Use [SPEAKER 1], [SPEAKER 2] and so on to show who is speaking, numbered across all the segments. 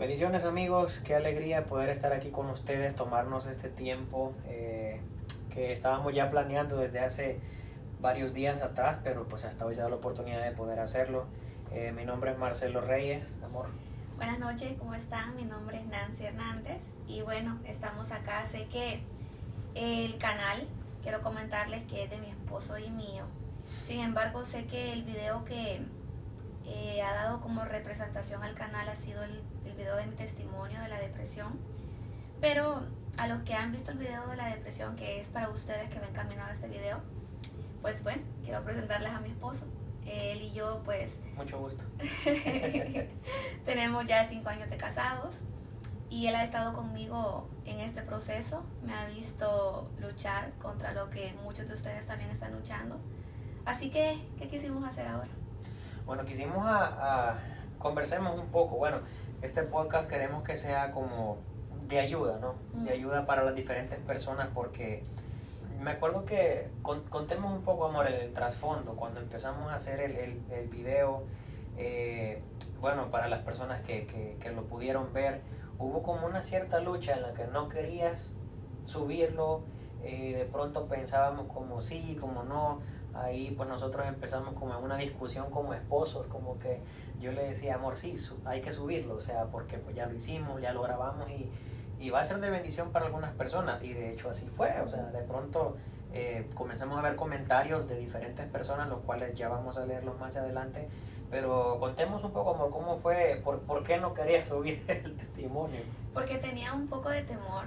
[SPEAKER 1] Bendiciones amigos, qué alegría poder estar aquí con ustedes, tomarnos este tiempo que estábamos ya planeando desde hace varios días atrás, pero pues hasta hoy se da la oportunidad de poder hacerlo. Mi nombre es Marcelo Reyes, amor.
[SPEAKER 2] Buenas noches, ¿cómo están? Mi nombre es Nancy Hernández y bueno, estamos acá. Sé que el canal, quiero comentarles que es de mi esposo y mío. Sin embargo, sé que el video que ha dado como representación al canal ha sido el video de mi testimonio de la depresión. Pero a los que han visto el video de la depresión, que es para ustedes que ven caminado este video, pues bueno, quiero presentarles a mi esposo. Él y yo pues
[SPEAKER 1] Mucho gusto.
[SPEAKER 2] tenemos ya 5 años de casados y él ha estado conmigo en este proceso. Me ha visto luchar contra lo que muchos de ustedes también están luchando. Así que, ¿qué quisimos hacer ahora?
[SPEAKER 1] Bueno, quisimos conversemos un poco. Bueno, este podcast queremos que sea como de ayuda, ¿no? De ayuda para las diferentes personas porque me acuerdo que contemos un poco, amor, el trasfondo, cuando empezamos a hacer el video, bueno, para las personas que lo pudieron ver, hubo como una cierta lucha en la que no querías subirlo, de pronto pensábamos como sí, como no, ahí pues nosotros empezamos como en una discusión como esposos, como que yo le decía, amor, sí, hay que subirlo, o sea, porque pues ya lo hicimos, ya lo grabamos y va a ser de bendición para algunas personas, y de hecho así fue. O sea, de pronto comenzamos a ver comentarios de diferentes personas, los cuales ya vamos a leerlos más adelante, pero contemos un poco, amor, cómo fue, por qué no querías subir el testimonio.
[SPEAKER 2] Porque tenía un poco de temor.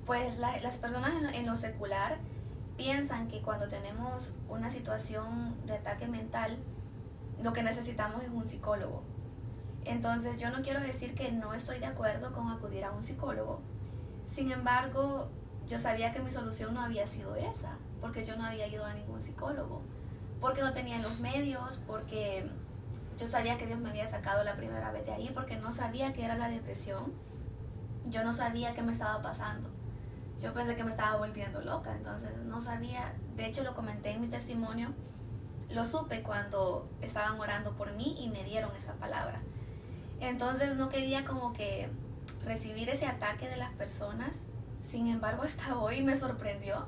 [SPEAKER 2] Pues las personas en lo secular piensan que cuando tenemos una situación de ataque mental, lo que necesitamos es un psicólogo. Entonces yo no quiero decir que no estoy de acuerdo con acudir a un psicólogo. Sin embargo, yo sabía que mi solución no había sido esa, porque yo no había ido a ningún psicólogo, porque no tenía los medios, porque yo sabía que Dios me había sacado la primera vez de ahí, porque no sabía qué era la depresión, yo no sabía qué me estaba pasando. Yo pensé que me estaba volviendo loca, entonces no sabía. De hecho, lo comenté en mi testimonio, lo supe cuando estaban orando por mí y me dieron esa palabra. Entonces no quería como que recibir ese ataque de las personas. Sin embargo, hasta hoy me sorprendió.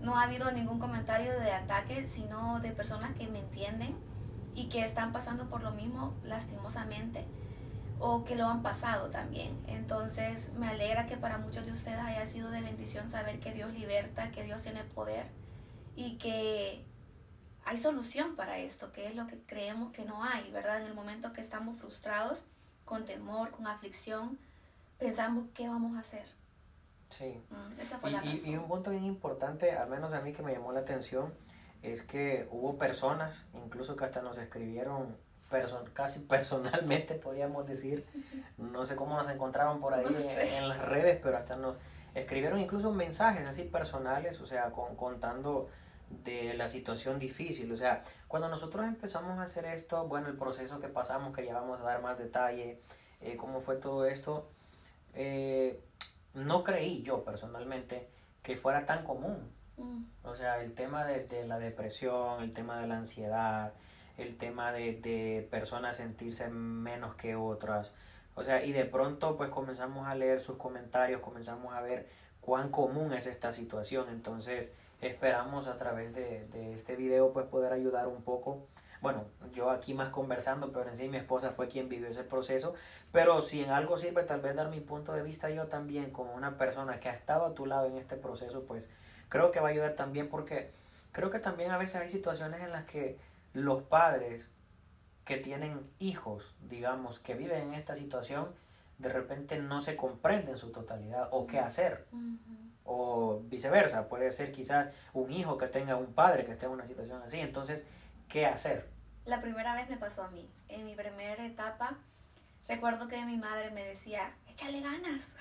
[SPEAKER 2] No ha habido ningún comentario de ataque, sino de personas que me entienden y que están pasando por lo mismo lastimosamente, o que lo han pasado también. Entonces me alegra que para muchos de ustedes haya sido de bendición saber que Dios liberta, que Dios tiene poder y que hay solución para esto, que es lo que creemos que no hay, ¿verdad? En el momento que estamos frustrados, con temor, con aflicción, pensamos qué vamos a hacer.
[SPEAKER 1] Sí.
[SPEAKER 2] Esa fue la razón.
[SPEAKER 1] Y un punto bien importante, al menos a mí que me llamó la atención, es que hubo personas, incluso que hasta nos escribieron casi personalmente, podríamos decir, no sé cómo nos encontraron por ahí
[SPEAKER 2] No sé.
[SPEAKER 1] en las redes, pero hasta nos escribieron incluso mensajes así personales, o sea, contando de la situación difícil. O sea, cuando nosotros empezamos a hacer esto, bueno, el proceso que pasamos, que ya vamos a dar más detalle, cómo fue todo esto, no creí yo personalmente que fuera tan común. O sea, el tema de la depresión, el tema de la ansiedad, el tema de personas sentirse menos que otras. O sea, y de pronto pues comenzamos a leer sus comentarios, comenzamos a ver cuán común es esta situación. Entonces esperamos a través de este video pues poder ayudar un poco. Bueno, yo aquí más conversando, pero en sí mi esposa fue quien vivió ese proceso. Pero si en algo sirve, tal vez dar mi punto de vista yo también, como una persona que ha estado a tu lado en este proceso, pues creo que va a ayudar también, porque creo que también a veces hay situaciones en las que los padres que tienen hijos, digamos, que viven en esta situación, de repente no se comprenden su totalidad o qué hacer. O viceversa, puede ser quizás un hijo que tenga un padre que esté en una situación así. Entonces, ¿qué hacer?
[SPEAKER 2] La primera vez me pasó a mí. En mi primera etapa, recuerdo que mi madre me decía, échale ganas,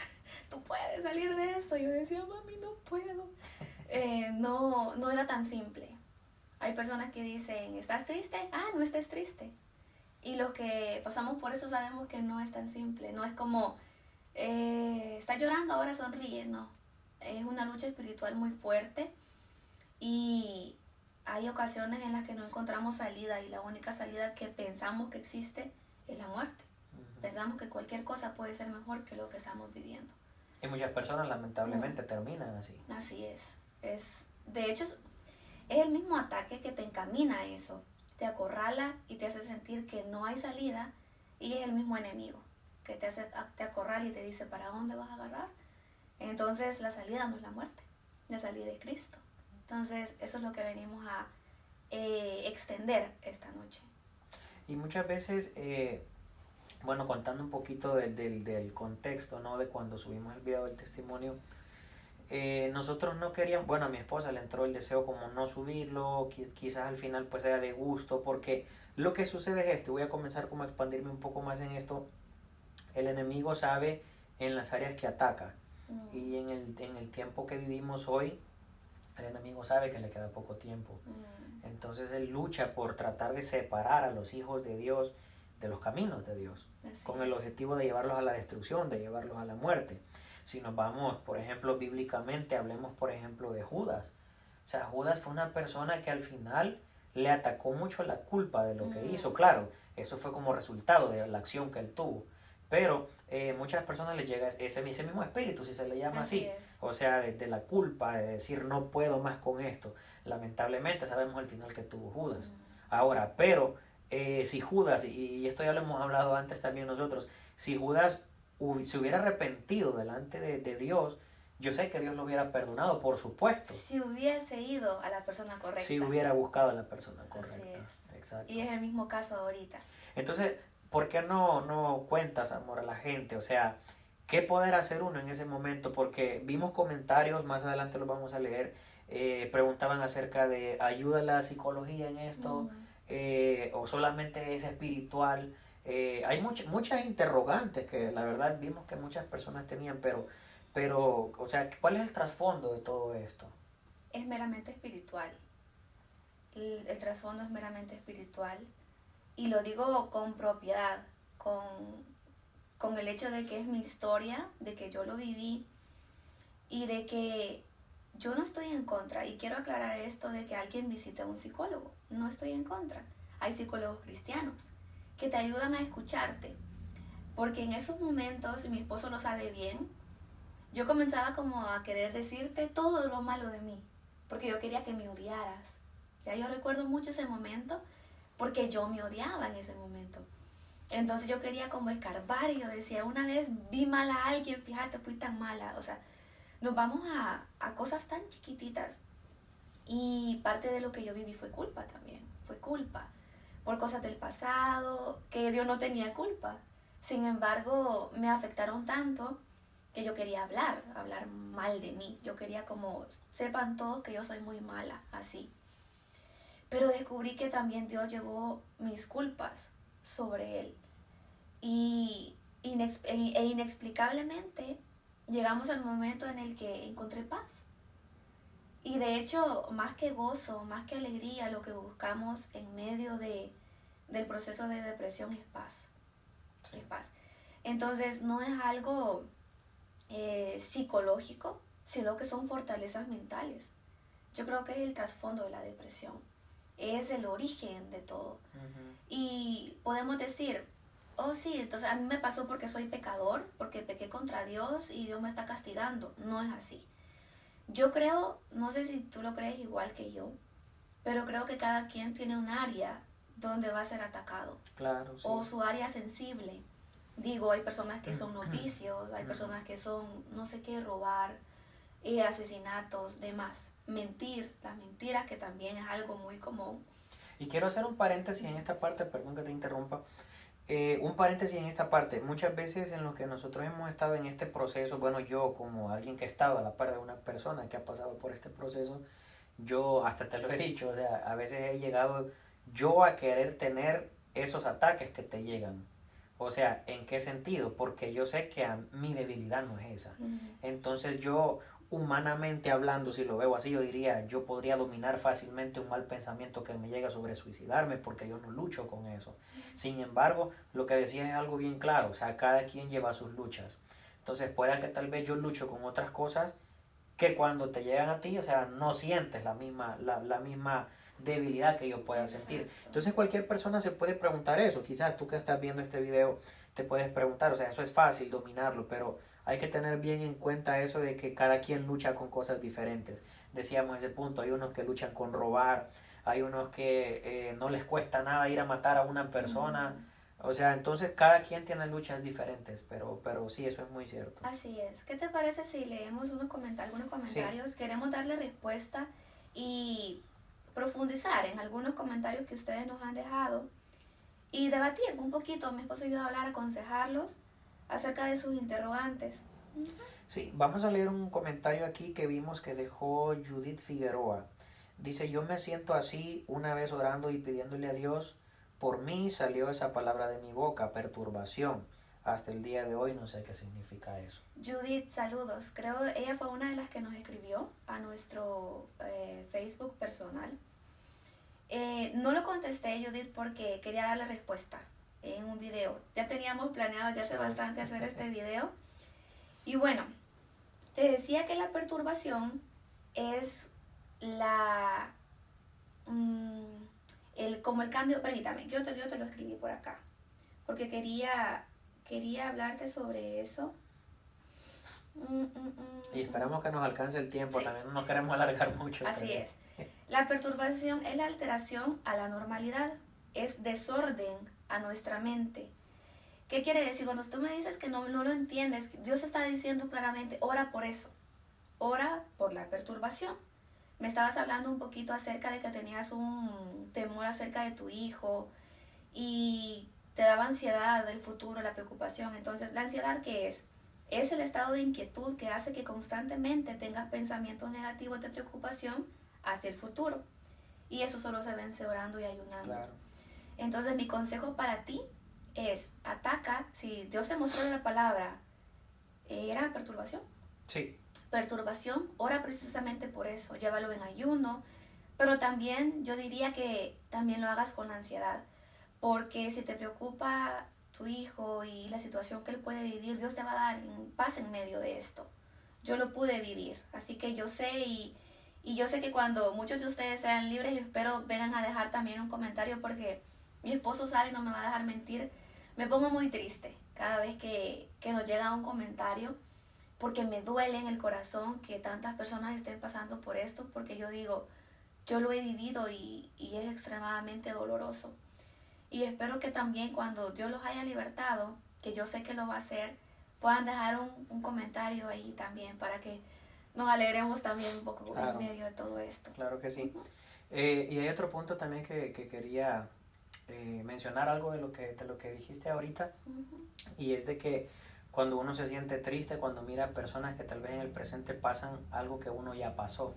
[SPEAKER 2] tú puedes salir de esto. Yo decía, mami, no puedo. No era tan simple. Hay personas que dicen, ¿estás triste? Ah, no estés triste. Y los que pasamos por eso sabemos que no es tan simple. No es como, está llorando, ahora sonríe. No, es una lucha espiritual muy fuerte y hay ocasiones en las que no encontramos salida y la única salida que pensamos que existe es la muerte. Pensamos que cualquier cosa puede ser mejor que lo que estamos viviendo.
[SPEAKER 1] Y muchas personas lamentablemente terminan así.
[SPEAKER 2] Así es. De hecho, es el mismo ataque que te encamina a eso. Te acorrala y te hace sentir que no hay salida, y es el mismo enemigo que te acorrala y te dice ¿para dónde vas a agarrar? Entonces la salida no es la muerte, la salida es Cristo. Entonces eso es lo que venimos a extender esta noche.
[SPEAKER 1] Y muchas veces, bueno, contando un poquito del contexto, ¿no? De cuando subimos el video del testimonio, nosotros no queríamos, bueno, a mi esposa le entró el deseo como no subirlo, quizás al final pues sea de gusto, porque lo que sucede es esto, voy a comenzar como a expandirme un poco más en esto. El enemigo sabe en las áreas que ataca, y en el tiempo que vivimos hoy, el enemigo sabe que le queda poco tiempo. Entonces él lucha por tratar de separar a los hijos de Dios de los caminos de Dios, con el objetivo de llevarlos a la destrucción, de llevarlos a la muerte. Si nos vamos, por ejemplo, bíblicamente, hablemos, por ejemplo, de Judas. O sea, Judas fue una persona que al final le atacó mucho la culpa de lo que hizo. Claro, eso fue como resultado de la acción que él tuvo. Pero muchas personas les llega ese mismo espíritu, si se le llama así. O sea, de la culpa, de decir no puedo más con esto. Lamentablemente sabemos el final que tuvo Judas. Ahora, pero si Judas, y esto ya lo hemos hablado antes también nosotros, si Judas se hubiera arrepentido delante de Dios, yo sé que Dios lo hubiera perdonado, por supuesto.
[SPEAKER 2] Si hubiese ido a la persona correcta.
[SPEAKER 1] Si hubiera buscado a la persona correcta.
[SPEAKER 2] Así es.
[SPEAKER 1] Exacto.
[SPEAKER 2] Y es el mismo caso ahorita.
[SPEAKER 1] Entonces, ¿por qué no cuentas, amor, a la gente? O sea, ¿qué poder hacer uno en ese momento? Porque vimos comentarios, más adelante los vamos a leer, preguntaban acerca de ¿ayuda la psicología en esto? ¿O solamente es espiritual? Hay muchas interrogantes que la verdad vimos que muchas personas tenían, pero, o sea, ¿cuál es el trasfondo de todo esto?
[SPEAKER 2] Es meramente espiritual. El trasfondo es meramente espiritual. Y lo digo con propiedad, con el hecho de que es mi historia, de que yo lo viví y de que yo no estoy en contra. Y quiero aclarar esto de que alguien visite a un psicólogo. No estoy en contra. Hay psicólogos cristianos que te ayudan a escucharte. Porque en esos momentos, y mi esposo lo sabe bien, yo comenzaba como a querer decirte todo lo malo de mí. Porque yo quería que me odiaras. Ya yo recuerdo mucho ese momento porque yo me odiaba en ese momento. Entonces yo quería como escarbar y yo decía, una vez vi mal a alguien, fíjate, fui tan mala. O sea, nos vamos a cosas tan chiquititas. Y parte de lo que yo viví fue culpa también. Fue culpa por cosas del pasado, que Dios no tenía culpa. Sin embargo, me afectaron tanto que yo quería hablar mal de mí. Yo quería como, sepan todos que yo soy muy mala, así. Pero descubrí que también Dios llevó mis culpas sobre Él. E inexplicablemente llegamos al momento en el que encontré paz. Y de hecho, más que gozo, más que alegría, lo que buscamos en medio del proceso de depresión es paz. Sí. Es paz. Entonces, no es algo psicológico, sino que son fortalezas mentales. Yo creo que es el trasfondo de la depresión. Es el origen de todo. Y podemos decir, oh sí, entonces a mí me pasó porque soy pecador, porque pequé contra Dios y Dios me está castigando. No es así. Yo creo, no sé si tú lo crees igual que yo, pero creo que cada quien tiene un área donde va a ser atacado.
[SPEAKER 1] Claro, sí.
[SPEAKER 2] O su área sensible. Digo, hay personas que son novicios, hay personas que son, no sé qué, robar, asesinatos, demás. Mentir, las mentiras, que también es algo muy común.
[SPEAKER 1] Y quiero hacer un paréntesis en esta parte, perdón que te interrumpa. Un paréntesis en esta parte. Muchas veces en lo que nosotros hemos estado en este proceso, bueno, yo como alguien que ha estado a la par de una persona que ha pasado por este proceso, yo hasta te lo he dicho, o sea, a veces he llegado yo a querer tener esos ataques que te llegan. O sea, ¿en qué sentido? Porque yo sé que mi debilidad no es esa. Entonces yo, humanamente hablando, si lo veo así, yo diría, yo podría dominar fácilmente un mal pensamiento que me llega sobre suicidarme porque yo no lucho con eso. Sin embargo, lo que decía es algo bien claro, o sea, cada quien lleva sus luchas. Entonces pueda que tal vez yo lucho con otras cosas que cuando te llegan a ti, o sea, no sientes la misma debilidad que yo pueda sentir. Entonces cualquier persona se puede preguntar eso. Quizás tú que estás viendo este video te puedes preguntar, o sea, eso es fácil dominarlo, pero hay que tener bien en cuenta eso de que cada quien lucha con cosas diferentes. Decíamos ese punto, hay unos que luchan con robar, hay unos que no les cuesta nada ir a matar a una persona. O sea, entonces cada quien tiene luchas diferentes, pero sí, eso es muy cierto.
[SPEAKER 2] Así es. ¿Qué te parece si leemos algunos comentarios? Sí. Queremos darle respuesta y profundizar en algunos comentarios que ustedes nos han dejado y debatir un poquito. Mi esposo y yo hablar, aconsejarlos acerca de sus interrogantes.
[SPEAKER 1] Sí, vamos a leer un comentario aquí que vimos que dejó Judith Figueroa. Dice, yo me siento así una vez orando y pidiéndole a Dios. Por mí salió esa palabra de mi boca, perturbación. Hasta el día de hoy no sé qué significa eso.
[SPEAKER 2] Judith, saludos. Creo ella fue una de las que nos escribió a nuestro Facebook personal. No lo contesté, Judith, porque quería darle respuesta en un video. Ya teníamos planeado ya hace bastante hacer este video. Y bueno, te decía que la perturbación es como el cambio, permítame, yo te lo escribí por acá, porque quería hablarte sobre eso.
[SPEAKER 1] Y esperamos que nos alcance el tiempo, sí. También no nos queremos alargar mucho.
[SPEAKER 2] Así es. La perturbación es la alteración a la normalidad, es desorden a nuestra mente. ¿Qué quiere decir? Cuando tú me dices que no lo entiendes, Dios está diciendo claramente, ora por eso, ora por la perturbación. Me estabas hablando un poquito acerca de que tenías un temor acerca de tu hijo y te daba ansiedad del futuro, la preocupación. Entonces, ¿la ansiedad qué es? Es el estado de inquietud que hace que constantemente tengas pensamientos negativos de preocupación hacia el futuro. Y eso solo se vence orando y ayunando.
[SPEAKER 1] Claro.
[SPEAKER 2] Entonces, mi consejo para ti es, ataca, si Dios te mostró la palabra, ¿era perturbación?
[SPEAKER 1] Sí.
[SPEAKER 2] Perturbación, ora precisamente por eso, llévalo en ayuno, pero también yo diría que también lo hagas con ansiedad, porque si te preocupa tu hijo y la situación que él puede vivir, Dios te va a dar paz en medio de esto. Yo lo pude vivir, así que yo sé y yo sé que cuando muchos de ustedes sean libres, yo espero vengan a dejar también un comentario, porque mi esposo sabe y no me va a dejar mentir, me pongo muy triste cada vez que nos llega un comentario, porque me duele en el corazón que tantas personas estén pasando por esto, porque yo digo, yo lo he vivido y es extremadamente doloroso. Y espero que también cuando Dios los haya libertado, que yo sé que lo va a hacer, puedan dejar un comentario ahí también para que nos alegremos también un poco en medio de todo esto.
[SPEAKER 1] Claro que sí. Y hay otro punto también que quería mencionar, algo de lo que dijiste ahorita, y es de que cuando uno se siente triste, cuando mira personas que tal vez en el presente pasan algo que uno ya pasó.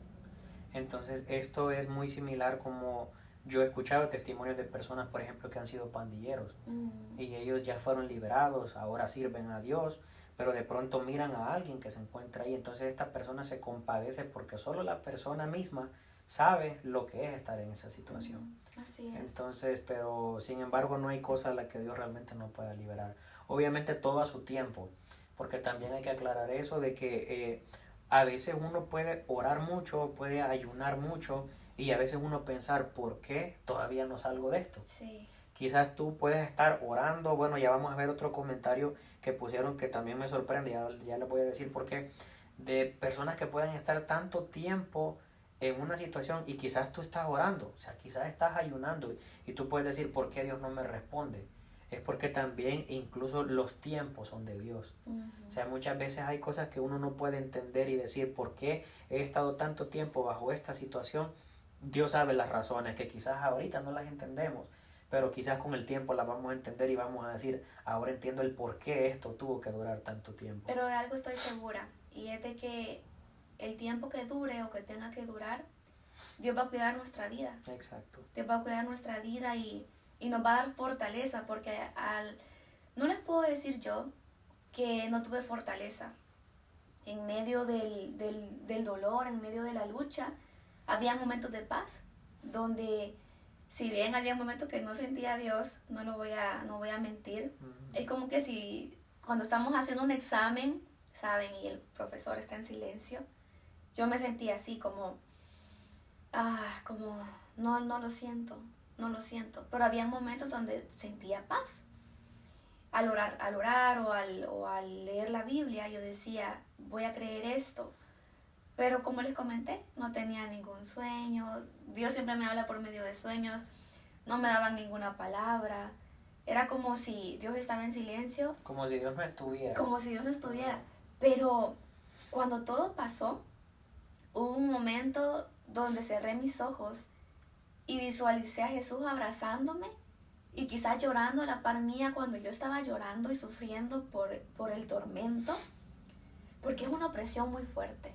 [SPEAKER 1] Entonces esto es muy similar como yo he escuchado testimonios de personas, por ejemplo, que han sido pandilleros y ellos ya fueron liberados, ahora sirven a Dios, pero de pronto miran a alguien que se encuentra ahí, entonces esta persona se compadece porque solo la persona misma sabe lo que es estar en esa situación.
[SPEAKER 2] Así es.
[SPEAKER 1] Entonces, pero sin embargo no hay cosa a la que Dios realmente no pueda liberar. Obviamente todo a su tiempo, porque también hay que aclarar eso de que a veces uno puede orar mucho, puede ayunar mucho y a veces uno pensar, ¿por qué todavía no salgo de esto?
[SPEAKER 2] Sí.
[SPEAKER 1] Quizás tú puedes estar orando, bueno, ya vamos a ver otro comentario que pusieron que también me sorprende, ya les voy a decir por qué, de personas que pueden estar tanto tiempo en una situación y quizás tú estás orando, o sea, quizás estás ayunando y tú puedes decir, ¿por qué Dios no me responde? Es porque también incluso los tiempos son de Dios. O sea, muchas veces hay cosas que uno no puede entender y decir, ¿por qué he estado tanto tiempo bajo esta situación? Dios sabe las razones, que quizás ahorita no las entendemos, pero quizás con el tiempo las vamos a entender y vamos a decir, ahora entiendo el por qué esto tuvo que durar tanto tiempo.
[SPEAKER 2] Pero de algo estoy segura, y es de que el tiempo que dure o que tenga que durar, Dios va a cuidar nuestra vida.
[SPEAKER 1] Exacto.
[SPEAKER 2] Dios va a cuidar nuestra vida y nos va a dar fortaleza, porque no les puedo decir yo que no tuve fortaleza. En medio del dolor, en medio de la lucha, había momentos de paz, donde si bien había momentos que no sentía a Dios, no voy a mentir. Es como que si cuando estamos haciendo un examen, ¿saben? Y el profesor está en silencio, yo me sentía así como no lo siento, pero había momentos donde sentía paz. al orar o al leer la Biblia, yo decía, voy a creer esto. Pero como les comenté, no tenía ningún sueño. Dios siempre me habla por medio de sueños. No me daban ninguna palabra. Era como si Dios estaba en silencio.
[SPEAKER 1] Como si Dios no estuviera.
[SPEAKER 2] Como si Dios no estuviera. Pero cuando todo pasó, hubo un momento donde cerré mis ojos y visualicé a Jesús abrazándome y quizás llorando a la par mía cuando yo estaba llorando y sufriendo por el tormento. Porque es una opresión muy fuerte.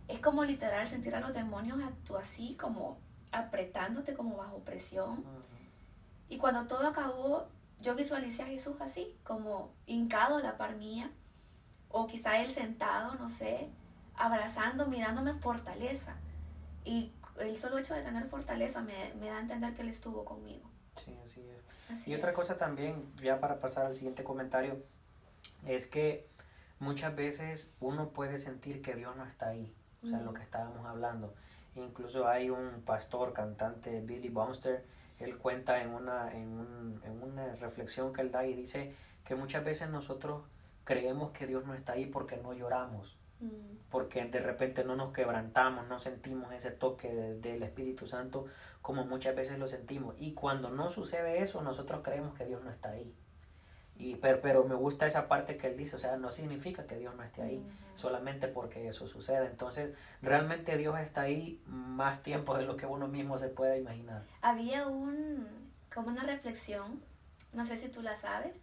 [SPEAKER 2] Es como literal sentir a los demonios así como apretándote como bajo presión. Y cuando todo acabó, yo visualicé a Jesús así, como hincado a la par mía, o quizá él sentado, no sé, abrazándome y dándome fortaleza. Y el solo hecho de tener fortaleza me da a entender que él estuvo conmigo.
[SPEAKER 1] Sí, así es. Así y otra cosa también, ya para pasar al siguiente comentario, es que muchas veces uno puede sentir que Dios no está ahí. O sea, lo que estábamos hablando. Incluso hay un pastor, cantante, Billy Bunster, él cuenta en una reflexión que él da y dice que muchas veces nosotros creemos que Dios no está ahí porque no lloramos, porque de repente no nos quebrantamos, no sentimos ese toque del Espíritu Santo como muchas veces lo sentimos. Y cuando no sucede eso, nosotros creemos que Dios no está ahí. Pero me gusta esa parte que él dice, o sea, no significa que Dios no esté ahí, solamente porque eso sucede. Entonces, realmente Dios está ahí más tiempo de lo que uno mismo se puede imaginar.
[SPEAKER 2] Había como una reflexión, no sé si tú la sabes,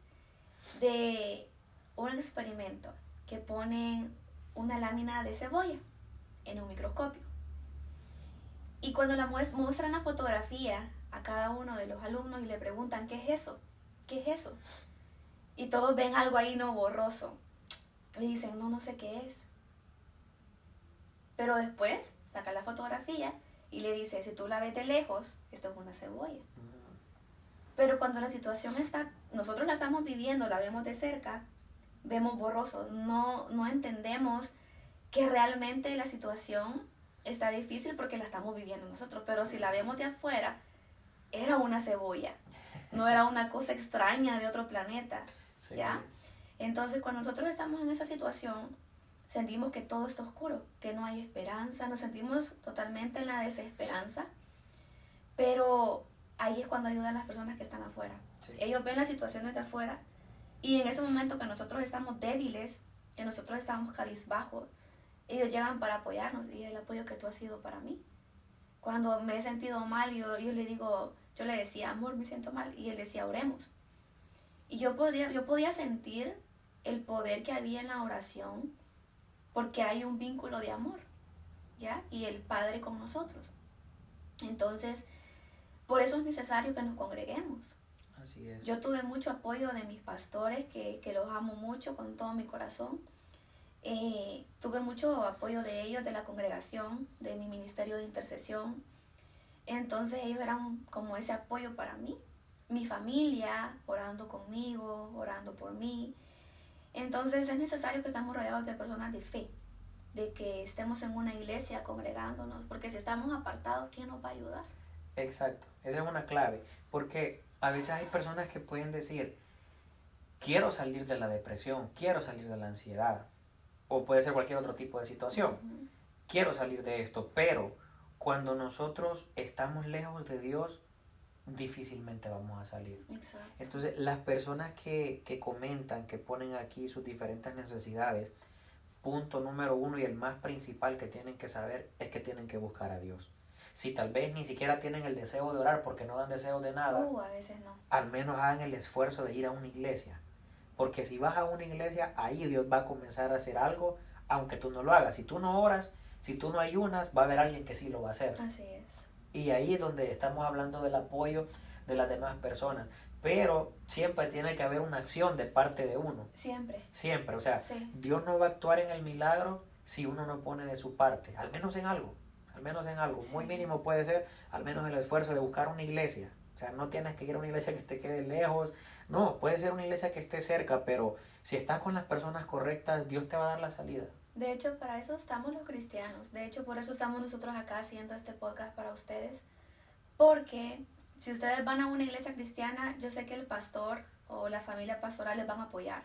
[SPEAKER 2] de un experimento que ponen una lámina de cebolla en un microscopio. Y cuando muestran la fotografía a cada uno de los alumnos y le preguntan, ¿qué es eso? ¿Qué es eso? Y todos ven algo ahí no borroso. Y dicen, no sé qué es. Pero después saca la fotografía y le dice, si tú la ves de lejos, esto es una cebolla. Pero cuando la situación nosotros la estamos viviendo, la vemos de cerca, vemos borroso. No entendemos que realmente la situación está difícil porque la estamos viviendo nosotros. Pero si la vemos de afuera, era una cebolla. No era una cosa extraña de otro planeta. Sí. ¿Ya? Entonces, cuando nosotros estamos en esa situación, sentimos que todo está oscuro, que no hay esperanza, nos sentimos totalmente en la desesperanza, pero ahí es cuando ayudan las personas que están afuera. Sí. Ellos ven la situación desde afuera y en ese momento que nosotros estamos débiles, que nosotros estamos cabizbajos, ellos llegan para apoyarnos y el apoyo que tú has sido para mí. Cuando me he sentido mal, yo le decía, amor, me siento mal, y él decía, oremos. Y yo podía sentir el poder que había en la oración, porque hay un vínculo de amor, ¿ya? Y el Padre con nosotros. Entonces, por eso es necesario que nos congreguemos.
[SPEAKER 1] Así es.
[SPEAKER 2] Yo tuve mucho apoyo de mis pastores, que los amo mucho con todo mi corazón. Tuve mucho apoyo de ellos, de la congregación, de mi ministerio de intercesión. Entonces ellos eran como ese apoyo para mí. Mi familia orando conmigo, orando por mí. Entonces es necesario que estemos rodeados de personas de fe, de que estemos en una iglesia congregándonos, porque si estamos apartados, ¿quién nos va a ayudar?
[SPEAKER 1] Exacto, esa es una clave, porque a veces hay personas que pueden decir, quiero salir de la depresión, quiero salir de la ansiedad, o puede ser cualquier otro tipo de situación, quiero salir de esto, pero cuando nosotros estamos lejos de Dios, difícilmente vamos a salir.
[SPEAKER 2] Exacto.
[SPEAKER 1] Entonces, las personas que comentan, que ponen aquí sus diferentes necesidades, punto número 1 y el más principal que tienen que saber es que tienen que buscar a Dios. Si tal vez ni siquiera tienen el deseo de orar porque no dan deseo de nada,
[SPEAKER 2] a veces no.
[SPEAKER 1] Al menos hagan el esfuerzo de ir a una iglesia. Porque si vas a una iglesia, ahí Dios va a comenzar a hacer algo, aunque tú no lo hagas. Si tú no oras, si tú no ayunas, va a haber alguien que sí lo va a hacer.
[SPEAKER 2] Así es.
[SPEAKER 1] Y ahí es donde estamos hablando del apoyo de las demás personas. Pero siempre tiene que haber una acción de parte de uno.
[SPEAKER 2] Siempre.
[SPEAKER 1] Siempre. O sea,
[SPEAKER 2] sí.
[SPEAKER 1] Dios no va a actuar en el milagro si uno no pone de su parte. Al menos en algo. Al menos en algo. Sí. Muy mínimo puede ser, al menos el esfuerzo de buscar una iglesia. O sea, no tienes que ir a una iglesia que te quede lejos. No, puede ser una iglesia que esté cerca, pero si estás con las personas correctas, Dios te va a dar la salida.
[SPEAKER 2] De hecho, para eso estamos los cristianos. De hecho, por eso estamos nosotros acá haciendo este podcast para ustedes. Porque si ustedes van a una iglesia cristiana, yo sé que el pastor o la familia pastoral les van a apoyar,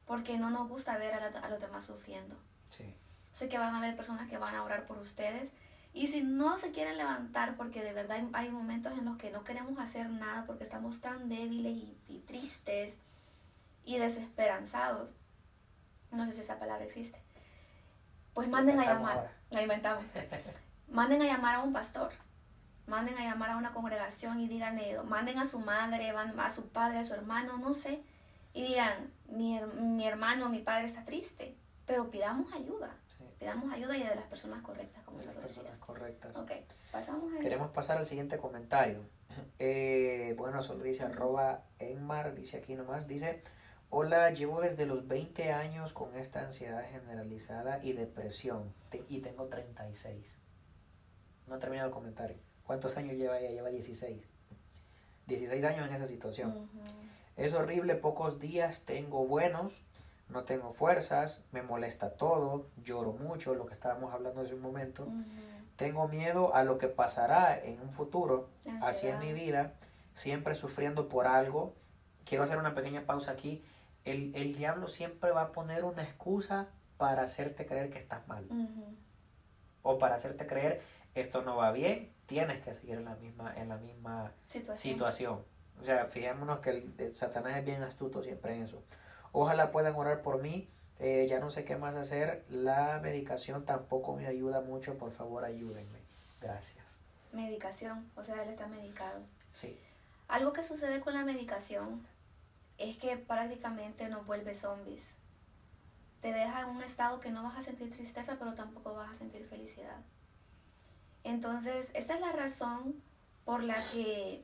[SPEAKER 2] porque no nos gusta ver a los demás sufriendo.
[SPEAKER 1] Sí.
[SPEAKER 2] Sé que van a haber personas que van a orar por ustedes, y si no se quieren levantar, porque de verdad hay momentos en los que no queremos hacer nada porque estamos tan débiles y tristes y desesperanzados, no sé si esa palabra existe, pues manden a llamar, ahora. La inventamos. Manden a llamar a un pastor, manden a llamar a una congregación y díganle, manden a su madre, a su padre, a su hermano, no sé, y digan, mi hermano, mi padre está triste, pero pidamos ayuda. Sí. Pidamos ayuda y de las personas correctas, como
[SPEAKER 1] de las personas correctas.
[SPEAKER 2] Ok, pasamos a
[SPEAKER 1] Queremos pasar al siguiente comentario. Bueno, solo dice @enmar, dice aquí nomás, dice: hola, llevo desde los 20 años con esta ansiedad generalizada y depresión y tengo 36. No ha terminado el comentario. ¿Cuántos años lleva ella? Lleva 16. 16 años en esa situación. Uh-huh. Es horrible, pocos días tengo buenos, no tengo fuerzas, me molesta todo, lloro mucho, lo que estábamos hablando hace un momento. Uh-huh. Tengo miedo a lo que pasará en un futuro, así es mi vida, siempre sufriendo por algo. Quiero hacer una pequeña pausa aquí. El diablo siempre va a poner una excusa para hacerte creer que estás mal. Uh-huh. O para hacerte creer esto no va bien, tienes que seguir en la misma situación. O sea, fijémonos que el Satanás es bien astuto siempre en eso. Ojalá puedan orar por mí. Ya no sé qué más hacer. La medicación tampoco me ayuda mucho. Por favor, ayúdenme. Gracias.
[SPEAKER 2] Medicación, o sea, él está medicado.
[SPEAKER 1] Sí.
[SPEAKER 2] Algo que sucede con la medicación es que prácticamente nos vuelve zombies. Te deja en un estado que no vas a sentir tristeza, pero tampoco vas a sentir felicidad. Entonces, esa es la razón por la que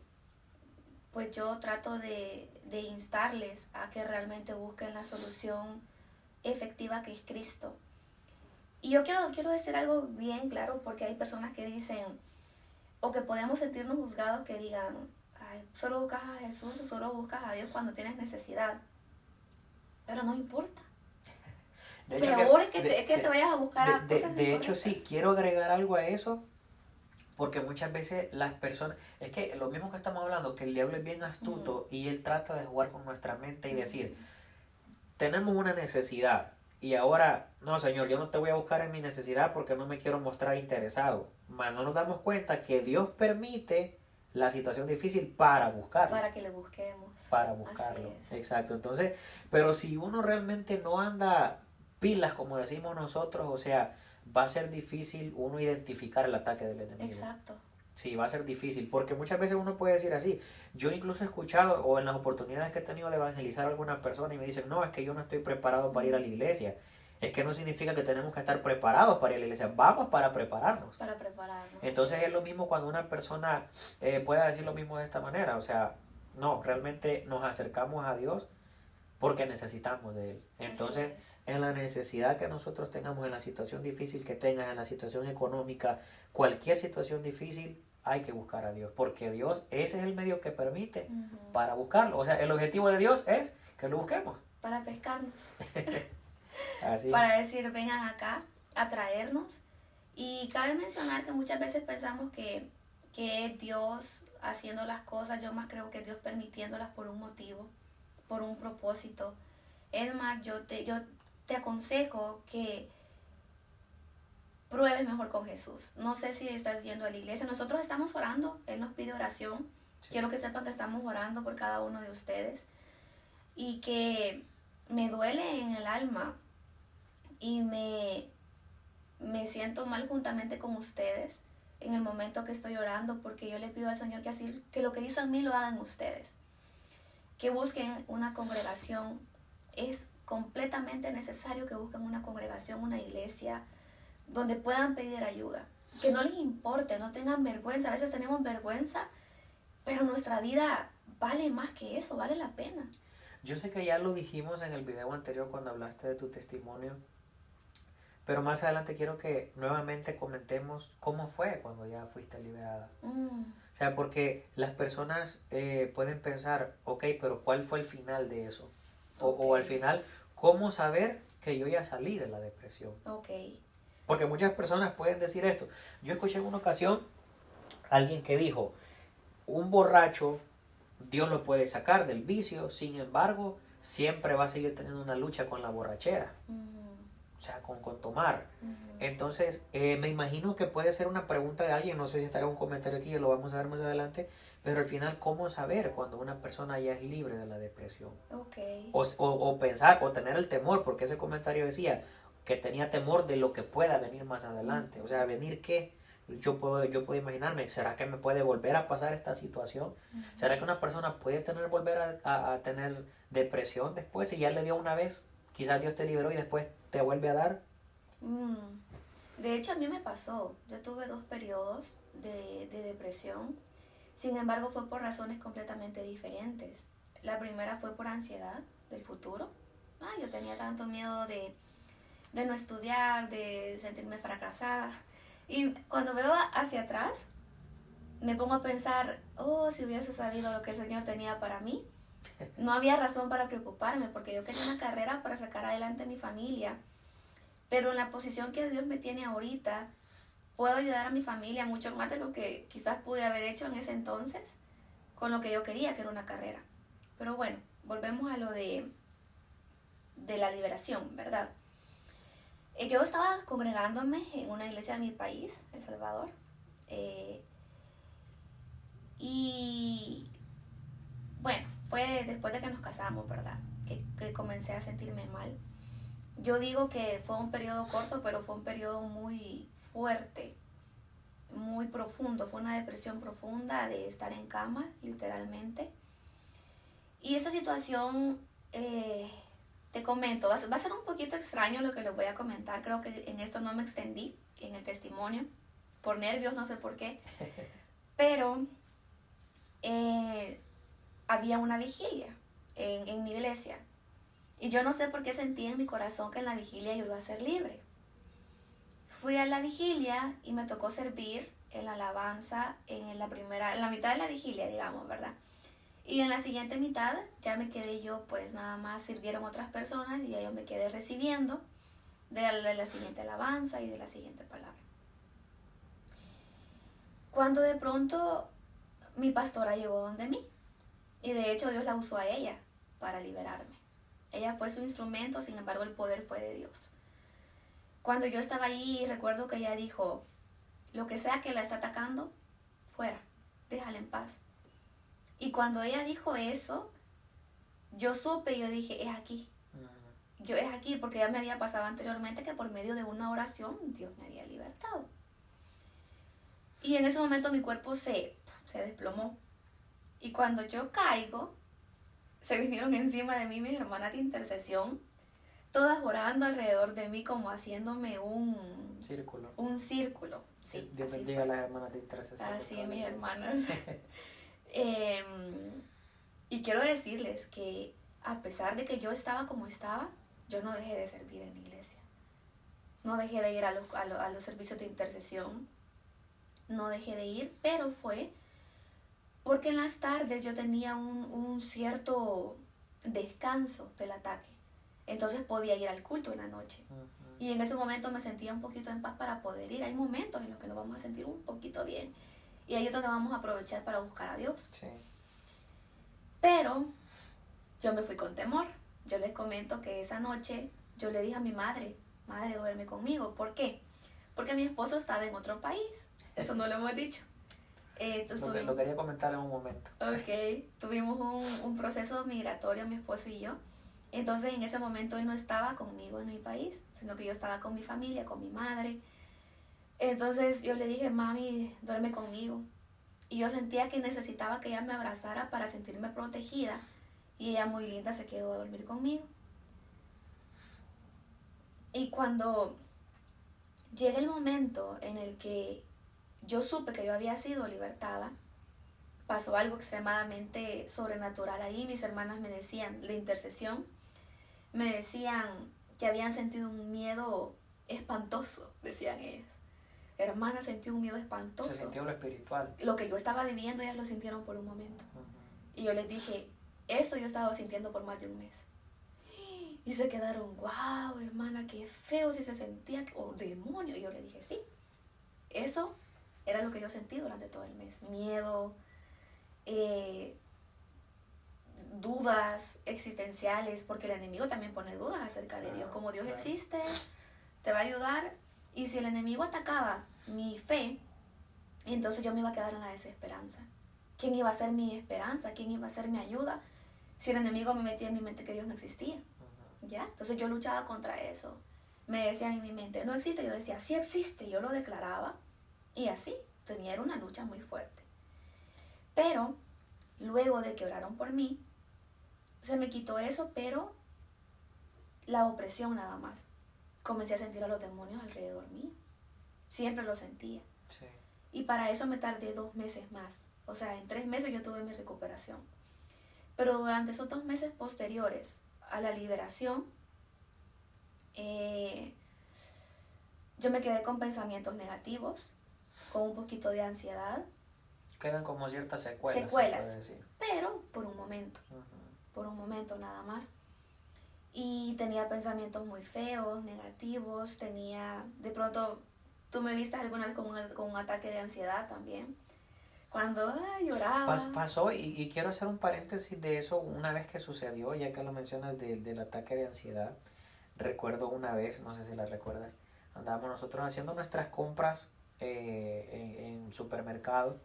[SPEAKER 2] pues yo trato de instarles a que realmente busquen la solución efectiva que es Cristo. Y yo quiero decir algo bien claro, porque hay personas que dicen, o que podemos sentirnos juzgados, que digan, ay, solo buscas a Jesús o solo buscas a Dios cuando tienes necesidad. Pero no importa.
[SPEAKER 1] De hecho,
[SPEAKER 2] peor es que te vayas a buscar a cosas
[SPEAKER 1] de hecho, sí, quiero agregar algo a eso, porque muchas veces las personas, es que lo mismo que estamos hablando, que el diablo es bien astuto. Uh-huh. Y él trata de jugar con nuestra mente y decir, tenemos una necesidad y ahora, no señor, yo no te voy a buscar en mi necesidad porque no me quiero mostrar interesado. Mas no nos damos cuenta que Dios permite la situación difícil para buscarlo.
[SPEAKER 2] Para que le busquemos.
[SPEAKER 1] Para buscarlo, exacto. Entonces, pero si uno realmente no anda pilas, como decimos nosotros, o sea, va a ser difícil uno identificar el ataque del enemigo.
[SPEAKER 2] Exacto.
[SPEAKER 1] Sí, va a ser difícil, porque muchas veces uno puede decir así. Yo incluso he escuchado, o en las oportunidades que he tenido de evangelizar a alguna persona, y me dicen, no, es que yo no estoy preparado para ir a la iglesia. Es que no significa que tenemos que estar preparados para ir a la iglesia, vamos para prepararnos.
[SPEAKER 2] Para prepararnos.
[SPEAKER 1] Entonces es lo mismo cuando una persona pueda decir lo mismo de esta manera, o sea, no, realmente nos acercamos a Dios porque necesitamos de Él. Entonces, en la necesidad que nosotros tengamos, en la situación difícil que tengas, en la situación económica, cualquier situación difícil, hay que buscar a Dios, porque Dios, ese es el medio que permite para buscarlo. O sea, el objetivo de Dios es que lo busquemos.
[SPEAKER 2] Para pescarnos.
[SPEAKER 1] Así.
[SPEAKER 2] Para decir, vengan acá a traernos. Y cabe mencionar que muchas veces pensamos que es Dios haciendo las cosas. Yo más creo que es Dios permitiéndolas por un motivo, por un propósito. Edmar, yo te aconsejo que pruebes mejor con Jesús. No sé si estás yendo a la iglesia. Nosotros estamos orando. Él nos pide oración. Sí. Quiero que sepan que estamos orando por cada uno de ustedes. Y que me duele en el alma. Y me siento mal juntamente con ustedes en el momento que estoy orando. Porque yo le pido al Señor que lo que hizo en mí lo hagan ustedes. Que busquen una congregación. Es completamente necesario que busquen una congregación, una iglesia, donde puedan pedir ayuda, que no les importe, no tengan vergüenza. A veces tenemos vergüenza, pero nuestra vida vale más que eso, vale la pena.
[SPEAKER 1] Yo sé que ya lo dijimos en el video anterior cuando hablaste de tu testimonio, pero más adelante quiero que nuevamente comentemos cómo fue cuando ya fuiste liberada. O sea, porque las personas pueden pensar, ok, pero ¿cuál fue el final de eso? O al final, ¿cómo saber que yo ya salí de la depresión?
[SPEAKER 2] Okay.
[SPEAKER 1] Porque muchas personas pueden decir esto. Yo escuché en una ocasión a alguien que dijo, un borracho Dios lo puede sacar del vicio, sin embargo, siempre va a seguir teniendo una lucha con la borrachera. O sea, con tomar. Entonces, me imagino que puede ser una pregunta de alguien, no sé si estará un comentario aquí, lo vamos a ver más adelante, pero al final, ¿cómo saber cuando una persona ya es libre de la depresión?
[SPEAKER 2] Okay.
[SPEAKER 1] O pensar, o tener el temor, porque ese comentario decía que tenía temor de lo que pueda venir más adelante. O sea, ¿venir qué? Yo puedo imaginarme, ¿será que me puede volver a pasar esta situación? ¿Será que una persona puede volver a tener depresión después si ya le dio una vez? Quizás Dios te liberó y después te vuelve a dar.
[SPEAKER 2] De hecho, a mí me pasó. Yo tuve 2 periodos de depresión. Sin embargo, fue por razones completamente diferentes. La primera fue por ansiedad del futuro. Yo tenía tanto miedo de no estudiar, de sentirme fracasada. Y cuando veo hacia atrás, me pongo a pensar, si hubiese sabido lo que el Señor tenía para mí, no había razón para preocuparme, porque yo quería una carrera para sacar adelante a mi familia. Pero en la posición que Dios me tiene ahorita, puedo ayudar a mi familia mucho más de lo que quizás pude haber hecho en ese entonces, con lo que yo quería, que era una carrera. Pero bueno, volvemos a lo de la liberación, ¿verdad? Yo estaba congregándome en una iglesia de mi país, El Salvador, y bueno, fue después de que nos casamos, ¿verdad? Que comencé a sentirme mal. Yo digo que fue un periodo corto, pero fue un periodo muy fuerte, muy profundo. Fue una depresión profunda de estar en cama, literalmente. Y esa situación, te comento, va a ser un poquito extraño lo que les voy a comentar. Creo que en esto no me extendí, en el testimonio, por nervios, no sé por qué. Pero había una vigilia en mi iglesia. Y yo no sé por qué sentí en mi corazón que en la vigilia yo iba a ser libre. Fui a la vigilia y me tocó servir en la alabanza en la mitad de la vigilia, digamos, ¿verdad? Y en la siguiente mitad ya me quedé yo, pues nada más sirvieron otras personas y ya yo me quedé recibiendo de la siguiente alabanza y de la siguiente palabra. Cuando de pronto mi pastora llegó donde mí, y de hecho Dios la usó a ella para liberarme. Ella fue su instrumento, sin embargo el poder fue de Dios. Cuando yo estaba ahí, recuerdo que ella dijo, lo que sea que la está atacando, fuera, déjala en paz. Y cuando ella dijo eso, yo supe, yo dije, es aquí. Yo es aquí, porque ya me había pasado anteriormente que por medio de una oración Dios me había libertado. Y en ese momento mi cuerpo se desplomó. Y cuando yo caigo, se vinieron encima de mí mis hermanas de intercesión, todas orando alrededor de mí como haciéndome un
[SPEAKER 1] círculo.
[SPEAKER 2] Un círculo, sí.
[SPEAKER 1] Dios bendiga a las hermanas de intercesión.
[SPEAKER 2] Así, mis hermanas. Y quiero decirles que a pesar de que yo estaba como estaba, yo no dejé de servir en la iglesia. No dejé de ir a los servicios de intercesión. No dejé de ir, pero fue porque en las tardes yo tenía un cierto descanso del ataque. Entonces podía ir al culto en la noche. Y en ese momento me sentía un poquito en paz para poder ir. Hay momentos en los que nos vamos a sentir un poquito bien. Y ahí es donde vamos a aprovechar para buscar a Dios.
[SPEAKER 1] Sí.
[SPEAKER 2] Pero yo me fui con temor. Yo les comento que esa noche yo le dije a mi madre, duerme conmigo. ¿Por qué? Porque mi esposo estaba en otro país. Eso no lo hemos dicho.
[SPEAKER 1] Lo quería comentar en un momento.
[SPEAKER 2] Ok, tuvimos un proceso migratorio, mi esposo y yo. Entonces en ese momento él no estaba conmigo en mi país, sino que yo estaba con mi familia, con mi madre. Entonces yo le dije, mami, duerme conmigo. Y yo sentía que necesitaba que ella me abrazara para sentirme protegida. Y ella muy linda se quedó a dormir conmigo. Y cuando llega el momento en el que yo supe que yo había sido libertada, pasó algo extremadamente sobrenatural ahí. Mis hermanas me decían, de intercesión, me decían que habían sentido un miedo espantoso, decían ellas. Hermana, sentí un miedo espantoso.
[SPEAKER 1] Se sintió lo espiritual.
[SPEAKER 2] Lo que yo estaba viviendo, ellas lo sintieron por un momento. Y yo les dije, esto yo he estado sintiendo por más de un mes. Y se quedaron, wow, hermana, qué feo si se sentía, o demonio. Y yo le dije, sí, eso era lo que yo sentí durante todo el mes. Miedo, dudas existenciales, porque el enemigo también pone dudas acerca de Dios, como Dios existe, te va a ayudar, y si el enemigo atacaba mi fe, entonces yo me iba a quedar en la desesperanza. ¿Quién iba a ser mi esperanza? ¿Quién iba a ser mi ayuda? Si el enemigo me metía en mi mente que Dios no existía, ¿ya? Entonces yo luchaba contra eso. Me decían en mi mente, no existe, yo decía, sí existe, yo lo declaraba, y así, era una lucha muy fuerte. Pero, luego de que oraron por mí, se me quitó eso, pero la opresión nada más. Comencé a sentir a los demonios alrededor mío. Siempre lo sentía.
[SPEAKER 1] Sí.
[SPEAKER 2] Y para eso me tardé 2 meses más. O sea, en 3 meses yo tuve mi recuperación. Pero durante esos 2 meses posteriores a la liberación, yo me quedé con pensamientos negativos, con un poquito de ansiedad.
[SPEAKER 1] Quedan como ciertas secuelas.
[SPEAKER 2] Secuelas,
[SPEAKER 1] se puede decir.
[SPEAKER 2] pero por un momento. Por un momento nada más. Y tenía pensamientos muy feos, negativos. De pronto, tú me viste alguna vez con un ataque de ansiedad también. Cuando lloraba.
[SPEAKER 1] Pasó, y quiero hacer un paréntesis de eso. Una vez que sucedió, ya que lo mencionas del ataque de ansiedad, recuerdo una vez, no sé si la recuerdas, andábamos nosotros haciendo nuestras compras en supermercado,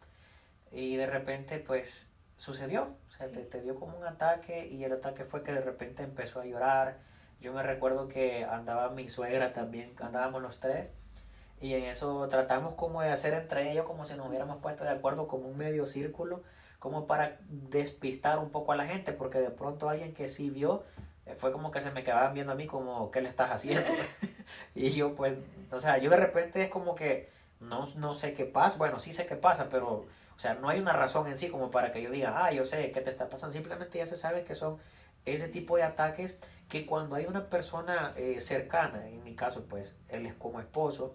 [SPEAKER 1] y de repente pues sucedió, o sea,
[SPEAKER 2] Sí.
[SPEAKER 1] te dio como un ataque, y el ataque fue que de repente empezó a llorar. Yo me recuerdo que andaba mi suegra también, andábamos los tres, y en eso tratamos como de hacer entre ellos como si nos hubiéramos puesto de acuerdo, como un medio círculo, como para despistar un poco a la gente, porque de pronto alguien que sí vio, fue como que se me quedaban viendo a mí como, ¿qué le estás haciendo? Y yo pues, o sea, yo de repente es como que no sé qué pasa, bueno, sí sé qué pasa, pero, o sea, no hay una razón en sí como para que yo diga, yo sé qué te está pasando, simplemente ya se sabe que son ese tipo de ataques que cuando hay una persona cercana, en mi caso pues él es como esposo,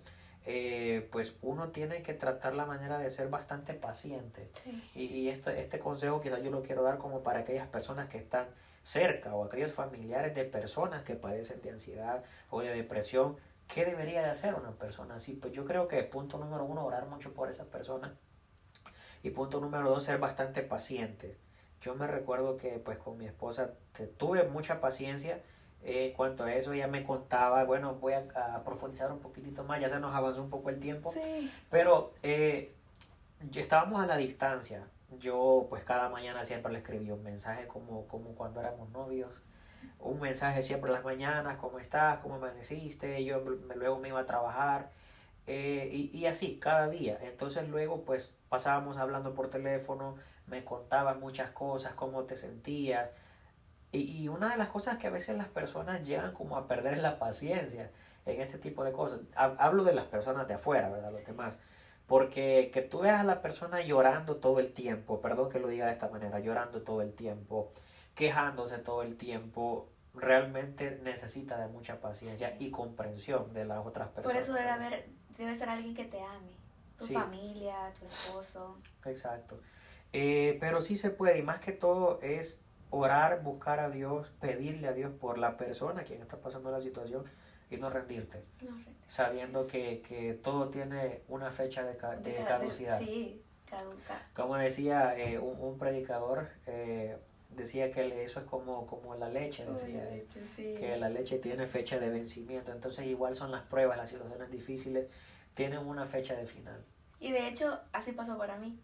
[SPEAKER 1] pues uno tiene que tratar la manera de ser bastante paciente.
[SPEAKER 2] Sí.
[SPEAKER 1] Y este consejo quizás yo lo quiero dar como para aquellas personas que están cerca, o aquellos familiares de personas que padecen de ansiedad o de depresión. ¿Qué debería de hacer una persona así? Pues yo creo que punto número 1, orar mucho por esa persona, y punto número 2, ser bastante paciente. Yo me recuerdo que pues con mi esposa tuve mucha paciencia. En cuanto a eso, ella me contaba, bueno, voy a profundizar un poquitito más, ya se nos avanzó un poco el tiempo,
[SPEAKER 2] Sí.
[SPEAKER 1] pero estábamos a la distancia. Yo pues cada mañana siempre le escribía un mensaje como cuando éramos novios, un mensaje siempre en las mañanas, ¿cómo estás? ¿Cómo amaneciste? Yo luego me iba a trabajar, y así cada día. Entonces luego pues pasábamos hablando por teléfono, me contabas muchas cosas, cómo te sentías. Y una de las cosas que a veces las personas llegan como a perder es la paciencia en este tipo de cosas. Hablo de las personas de afuera, ¿verdad? Los demás. Porque que tú veas a la persona llorando todo el tiempo, perdón que lo diga de esta manera, llorando todo el tiempo, quejándose todo el tiempo, realmente necesita de mucha paciencia y comprensión de las otras personas.
[SPEAKER 2] Por eso debe ser alguien que te ame. Tu familia, tu esposo.
[SPEAKER 1] Exacto. Pero sí se puede, y más que todo es orar, buscar a Dios, pedirle a Dios por la persona quien está pasando la situación, y no rendirte, sabiendo que todo tiene una fecha de caducidad.
[SPEAKER 2] Sí, caduca.
[SPEAKER 1] Como decía un predicador, decía que eso es como la leche, decía,
[SPEAKER 2] sí.
[SPEAKER 1] Que la leche tiene fecha de vencimiento. Entonces igual son las pruebas, las situaciones difíciles tienen una fecha de final.
[SPEAKER 2] Y de hecho así pasó para mí.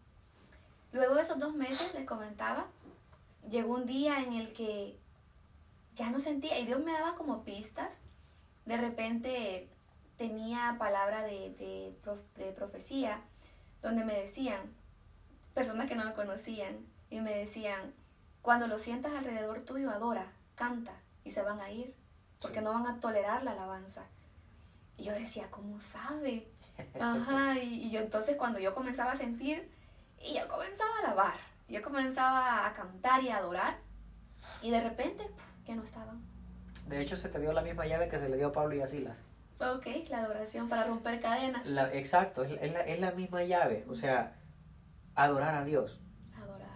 [SPEAKER 2] Luego de esos 2 meses, les comentaba, llegó un día en el que ya no sentía, y Dios me daba como pistas. De repente tenía palabra de profecía, donde me decían, personas que no me conocían, y me decían, cuando lo sientas alrededor tuyo, adora, canta, y se van a ir, porque no van a tolerar la alabanza. Y yo decía, ¿cómo sabe? Ajá, y yo entonces cuando yo comenzaba a sentir, y yo comenzaba a alabar, yo comenzaba a cantar y a adorar, y de repente, ya no estaban.
[SPEAKER 1] De hecho, se te dio la misma llave que se le dio a Pablo y a Silas.
[SPEAKER 2] Ok, la adoración para romper cadenas.
[SPEAKER 1] Exacto, es la misma llave, o sea, adorar a Dios.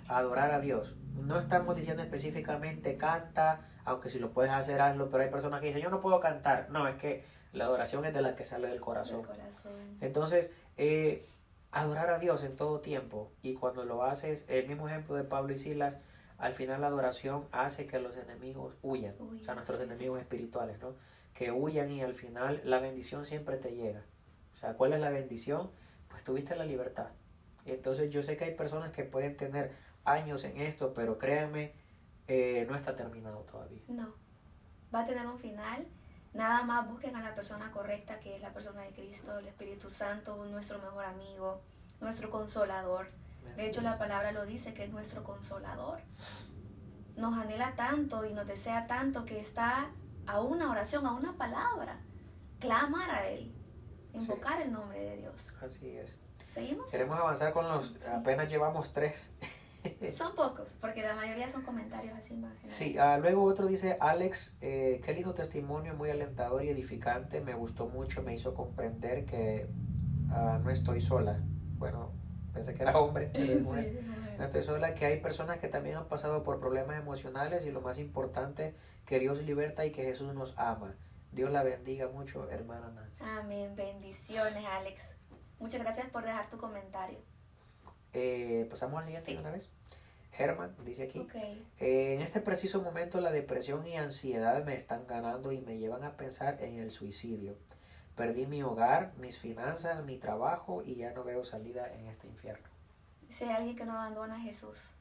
[SPEAKER 1] Adorar a Dios. No estamos diciendo específicamente canta, aunque si lo puedes hacer, hazlo, pero hay personas que dicen, yo no puedo cantar. No, es que la adoración es de la que sale del corazón. Entonces, adorar a Dios en todo tiempo, y cuando lo haces, el mismo ejemplo de Pablo y Silas, al final la adoración hace que los enemigos huyan, o sea, nuestros enemigos espirituales, ¿no? Que huyan y al final la bendición siempre te llega. O sea, ¿cuál es la bendición? Pues tuviste la libertad. Entonces yo sé que hay personas que pueden tener años en esto, pero créanme, no está terminado todavía.
[SPEAKER 2] No, va a tener un final. Nada más busquen a la persona correcta, que es la persona de Cristo, el Espíritu Santo, nuestro mejor amigo, nuestro consolador. De hecho, la palabra lo dice, que es nuestro consolador. Nos anhela tanto y nos desea tanto que está a una oración, a una palabra. Clamar a Él, invocar el nombre de Dios.
[SPEAKER 1] Así es.
[SPEAKER 2] ¿Seguimos?
[SPEAKER 1] Queremos avanzar con los... Sí. Apenas llevamos 3.
[SPEAKER 2] Son pocos, porque la mayoría son comentarios así más.
[SPEAKER 1] Sí, luego otro dice, Alex, qué lindo testimonio, muy alentador y edificante, me gustó mucho, me hizo comprender que no estoy sola. Bueno, pensé que era hombre, pero es mujer. No estoy sola, que hay personas que también han pasado por problemas emocionales y lo más importante, que Dios liberta y que Jesús nos ama. Dios la bendiga mucho, hermana Nancy.
[SPEAKER 2] Amén, bendiciones, Alex. Muchas gracias por dejar tu comentario.
[SPEAKER 1] Pasamos al siguiente de una vez. Herman dice aquí,
[SPEAKER 2] Okay.
[SPEAKER 1] En este preciso momento la depresión y ansiedad me están ganando y me llevan a pensar en el suicidio. Perdí mi hogar, mis finanzas, mi trabajo y ya no veo salida en este infierno.
[SPEAKER 2] Si hay alguien que no abandona a Jesús,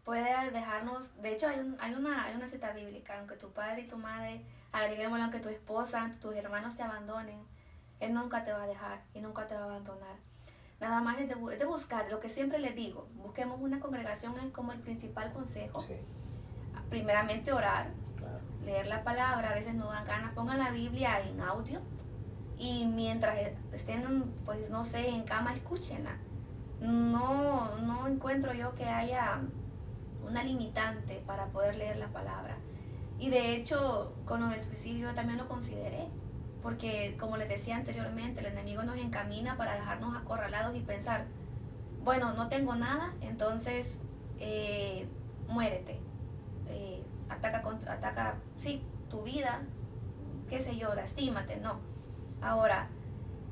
[SPEAKER 2] puede dejarnos, de hecho hay una cita bíblica, aunque tu padre y tu madre, agreguémoslo, aunque tu esposa, tus hermanos te abandonen, Él nunca te va a dejar y nunca te va a abandonar. Nada más es de buscar, lo que siempre les digo, busquemos una congregación como el principal consejo.
[SPEAKER 1] Sí.
[SPEAKER 2] Primeramente orar,
[SPEAKER 1] Claro.
[SPEAKER 2] Leer la palabra, a veces no dan ganas, pongan la Biblia en audio y mientras estén, pues no sé, en cama, escúchenla. No encuentro yo que haya una limitante para poder leer la palabra. Y de hecho, con lo del suicidio yo también lo consideré. Porque, como les decía anteriormente, el enemigo nos encamina para dejarnos acorralados y pensar, bueno, no tengo nada, entonces muérete. Ataca, sí, tu vida, qué sé yo, lastímate, no. Ahora,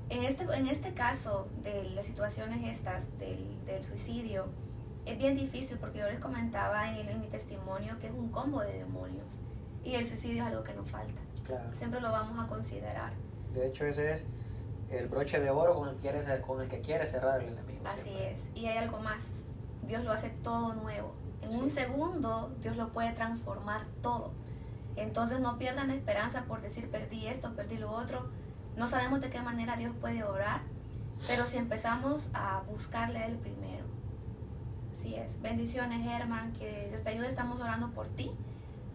[SPEAKER 2] en este caso de las situaciones estas, del suicidio, es bien difícil porque yo les comentaba en mi testimonio que es un combo de demonios. Y el suicidio es algo que nos falta.
[SPEAKER 1] Claro.
[SPEAKER 2] Siempre lo vamos a considerar.
[SPEAKER 1] De hecho, ese es el broche de oro con el que quiere cerrar el enemigo.
[SPEAKER 2] Así
[SPEAKER 1] siempre.
[SPEAKER 2] es. Y hay algo más. Dios lo hace todo nuevo. En
[SPEAKER 1] Sí.
[SPEAKER 2] un segundo, Dios lo puede transformar todo. Entonces no pierdan la esperanza por decir perdí esto, perdí lo otro. No sabemos de qué manera Dios puede obrar, pero si empezamos a buscarle a Él primero. Así es. Bendiciones, Germán, que Dios te ayude. Estamos orando por ti.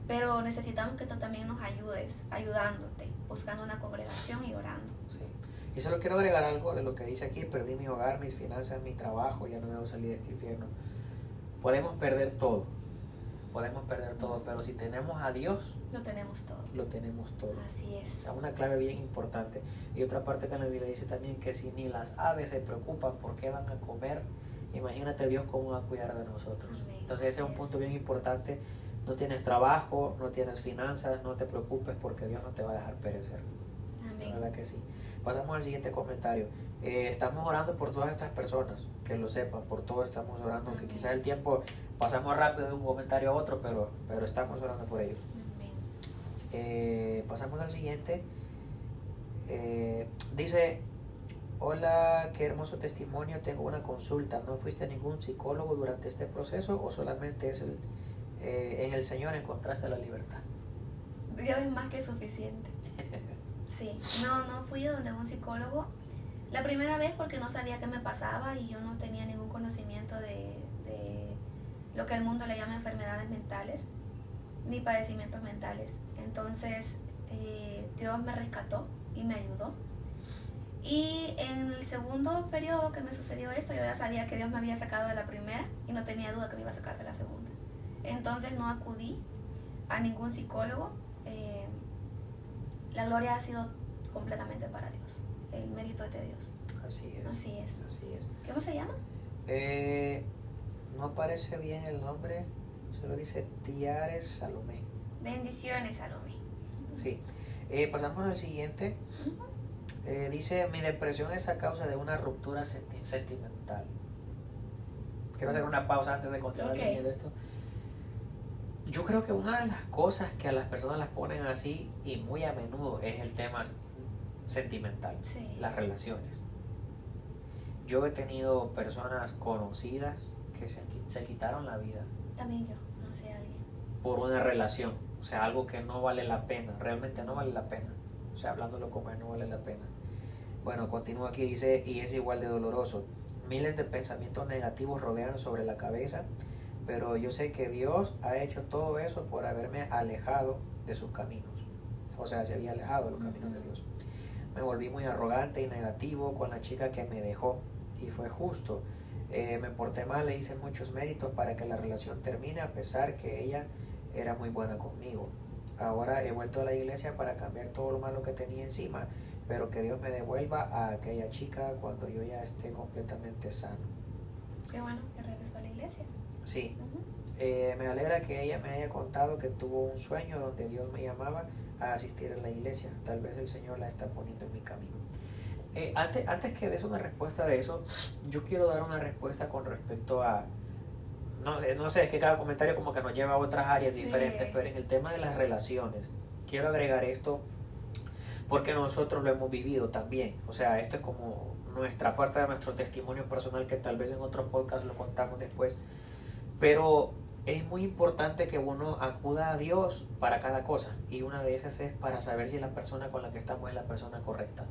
[SPEAKER 2] Pero necesitamos que tú también nos ayudes, ayudándote, buscando una congregación y orando.
[SPEAKER 1] Sí. Y solo quiero agregar algo de lo que dice aquí, perdí mi hogar, mis finanzas, mi trabajo, ya no veo salir de este infierno. Podemos perder todo, pero si tenemos a Dios,
[SPEAKER 2] Lo tenemos todo.
[SPEAKER 1] lo tenemos todo.
[SPEAKER 2] Así es.
[SPEAKER 1] Es una clave bien importante. Y otra parte que en la Biblia dice también que si ni las aves se preocupan por qué van a comer, imagínate Dios cómo va a cuidar de nosotros.
[SPEAKER 2] Amén.
[SPEAKER 1] Entonces ese es un punto bien importante. No tienes trabajo, no tienes finanzas, no te preocupes porque Dios no te va a dejar perecer.
[SPEAKER 2] Amén.
[SPEAKER 1] La verdad que sí. Pasamos al siguiente comentario. Estamos orando por todas estas personas, que lo sepan, por todo estamos orando,
[SPEAKER 2] Amén.
[SPEAKER 1] que quizás el tiempo pasamos rápido de un comentario a otro, pero estamos orando por ellos.
[SPEAKER 2] Amén.
[SPEAKER 1] Pasamos al siguiente. Dice, hola, qué hermoso testimonio, tengo una consulta. ¿No fuiste a ningún psicólogo durante este proceso o solamente es en el Señor encontraste la libertad?
[SPEAKER 2] Dios es más que suficiente. Sí, no fui donde un psicólogo. La primera vez porque no sabía qué me pasaba y yo no tenía ningún conocimiento de lo que el mundo le llama enfermedades mentales ni padecimientos mentales. Entonces Dios me rescató y me ayudó. Y en el segundo periodo que me sucedió esto, yo ya sabía que Dios me había sacado de la primera y no tenía duda que me iba a sacar de la segunda. Entonces no acudí a ningún psicólogo. La gloria ha sido completamente para Dios. El mérito es de Dios.
[SPEAKER 1] Así es.
[SPEAKER 2] Así es.
[SPEAKER 1] Así es.
[SPEAKER 2] ¿Cómo se llama?
[SPEAKER 1] No aparece bien el nombre, solo dice Tiares Salomé.
[SPEAKER 2] Bendiciones, Salomé.
[SPEAKER 1] Sí. Pasamos al siguiente. Dice, mi depresión es a causa de una ruptura sentimental. quiero hacer una pausa antes de continuar
[SPEAKER 2] Okay.
[SPEAKER 1] de esto. Yo creo que una de las cosas que a las personas las ponen así y muy a menudo es el tema sentimental,
[SPEAKER 2] Sí.
[SPEAKER 1] las relaciones. Yo he tenido personas conocidas que se quitaron la vida
[SPEAKER 2] También yo, no sé, alguien.
[SPEAKER 1] por una relación, o sea, algo que no vale la pena, realmente no vale la pena, o sea, hablándolo como es, no vale la pena. Bueno, continúa aquí, dice, y es igual de doloroso. Miles de pensamientos negativos rodean sobre la cabeza, pero yo sé que Dios ha hecho todo eso por haberme alejado de sus caminos. O sea, se había alejado de los caminos de Dios. Me volví muy arrogante y negativo con la chica que me dejó, y fue justo. Me porté mal, le hice muchos méritos para que la relación termine, a pesar que ella era muy buena conmigo. Ahora he vuelto a la iglesia para cambiar todo lo malo que tenía encima, pero que Dios me devuelva a aquella chica cuando yo ya esté completamente sano.
[SPEAKER 2] Qué bueno que regresó a la iglesia.
[SPEAKER 1] Sí, me alegra que ella me haya contado que tuvo un sueño donde Dios me llamaba a asistir a la iglesia. Tal vez el Señor la está poniendo en mi camino. Antes que des una respuesta de eso, yo quiero dar una respuesta con respecto a, no sé, es que cada comentario como que nos lleva a otras áreas diferentes, pero en el tema de las relaciones, quiero agregar esto porque nosotros lo hemos vivido también. O sea, esto es como nuestra parte de nuestro testimonio personal, que tal vez en otros podcasts lo contamos después, pero es muy importante que uno acuda a Dios para cada cosa, y una de esas es para saber si la persona con la que estamos es la persona correcta.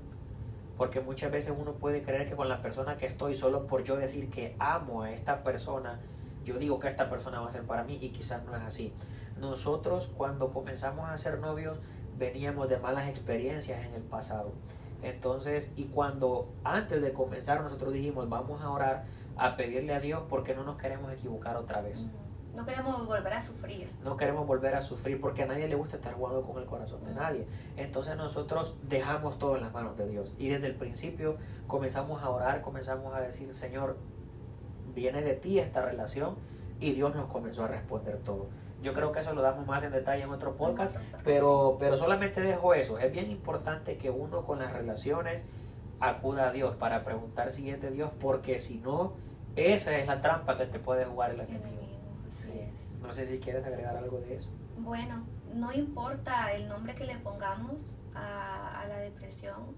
[SPEAKER 1] Porque muchas veces uno puede creer que con la persona que estoy, solo por yo decir que amo a esta persona, yo digo que esta persona va a ser para mí, y quizás no es así. Nosotros, cuando comenzamos a ser novios, veníamos de malas experiencias en el pasado. Entonces, y cuando antes de comenzar nosotros dijimos, vamos a orar, a pedirle a Dios, porque no nos queremos equivocar otra vez.
[SPEAKER 2] No queremos volver a sufrir.
[SPEAKER 1] No queremos volver a sufrir, porque a nadie le gusta estar jugando con el corazón de nadie. Entonces nosotros dejamos todo en las manos de Dios. Y desde el principio comenzamos a orar, comenzamos a decir, Señor, viene de ti esta relación, y Dios nos comenzó a responder todo. Yo creo que eso lo damos más en detalle en otro podcast, pero solamente dejo eso. Es bien importante que uno con las relaciones acuda a Dios para preguntar si es de Dios, porque si no, esa es la trampa que te puede jugar el enemigo.
[SPEAKER 2] Así es.
[SPEAKER 1] No sé si quieres agregar algo de eso.
[SPEAKER 2] Bueno, no importa el nombre que le pongamos a la depresión,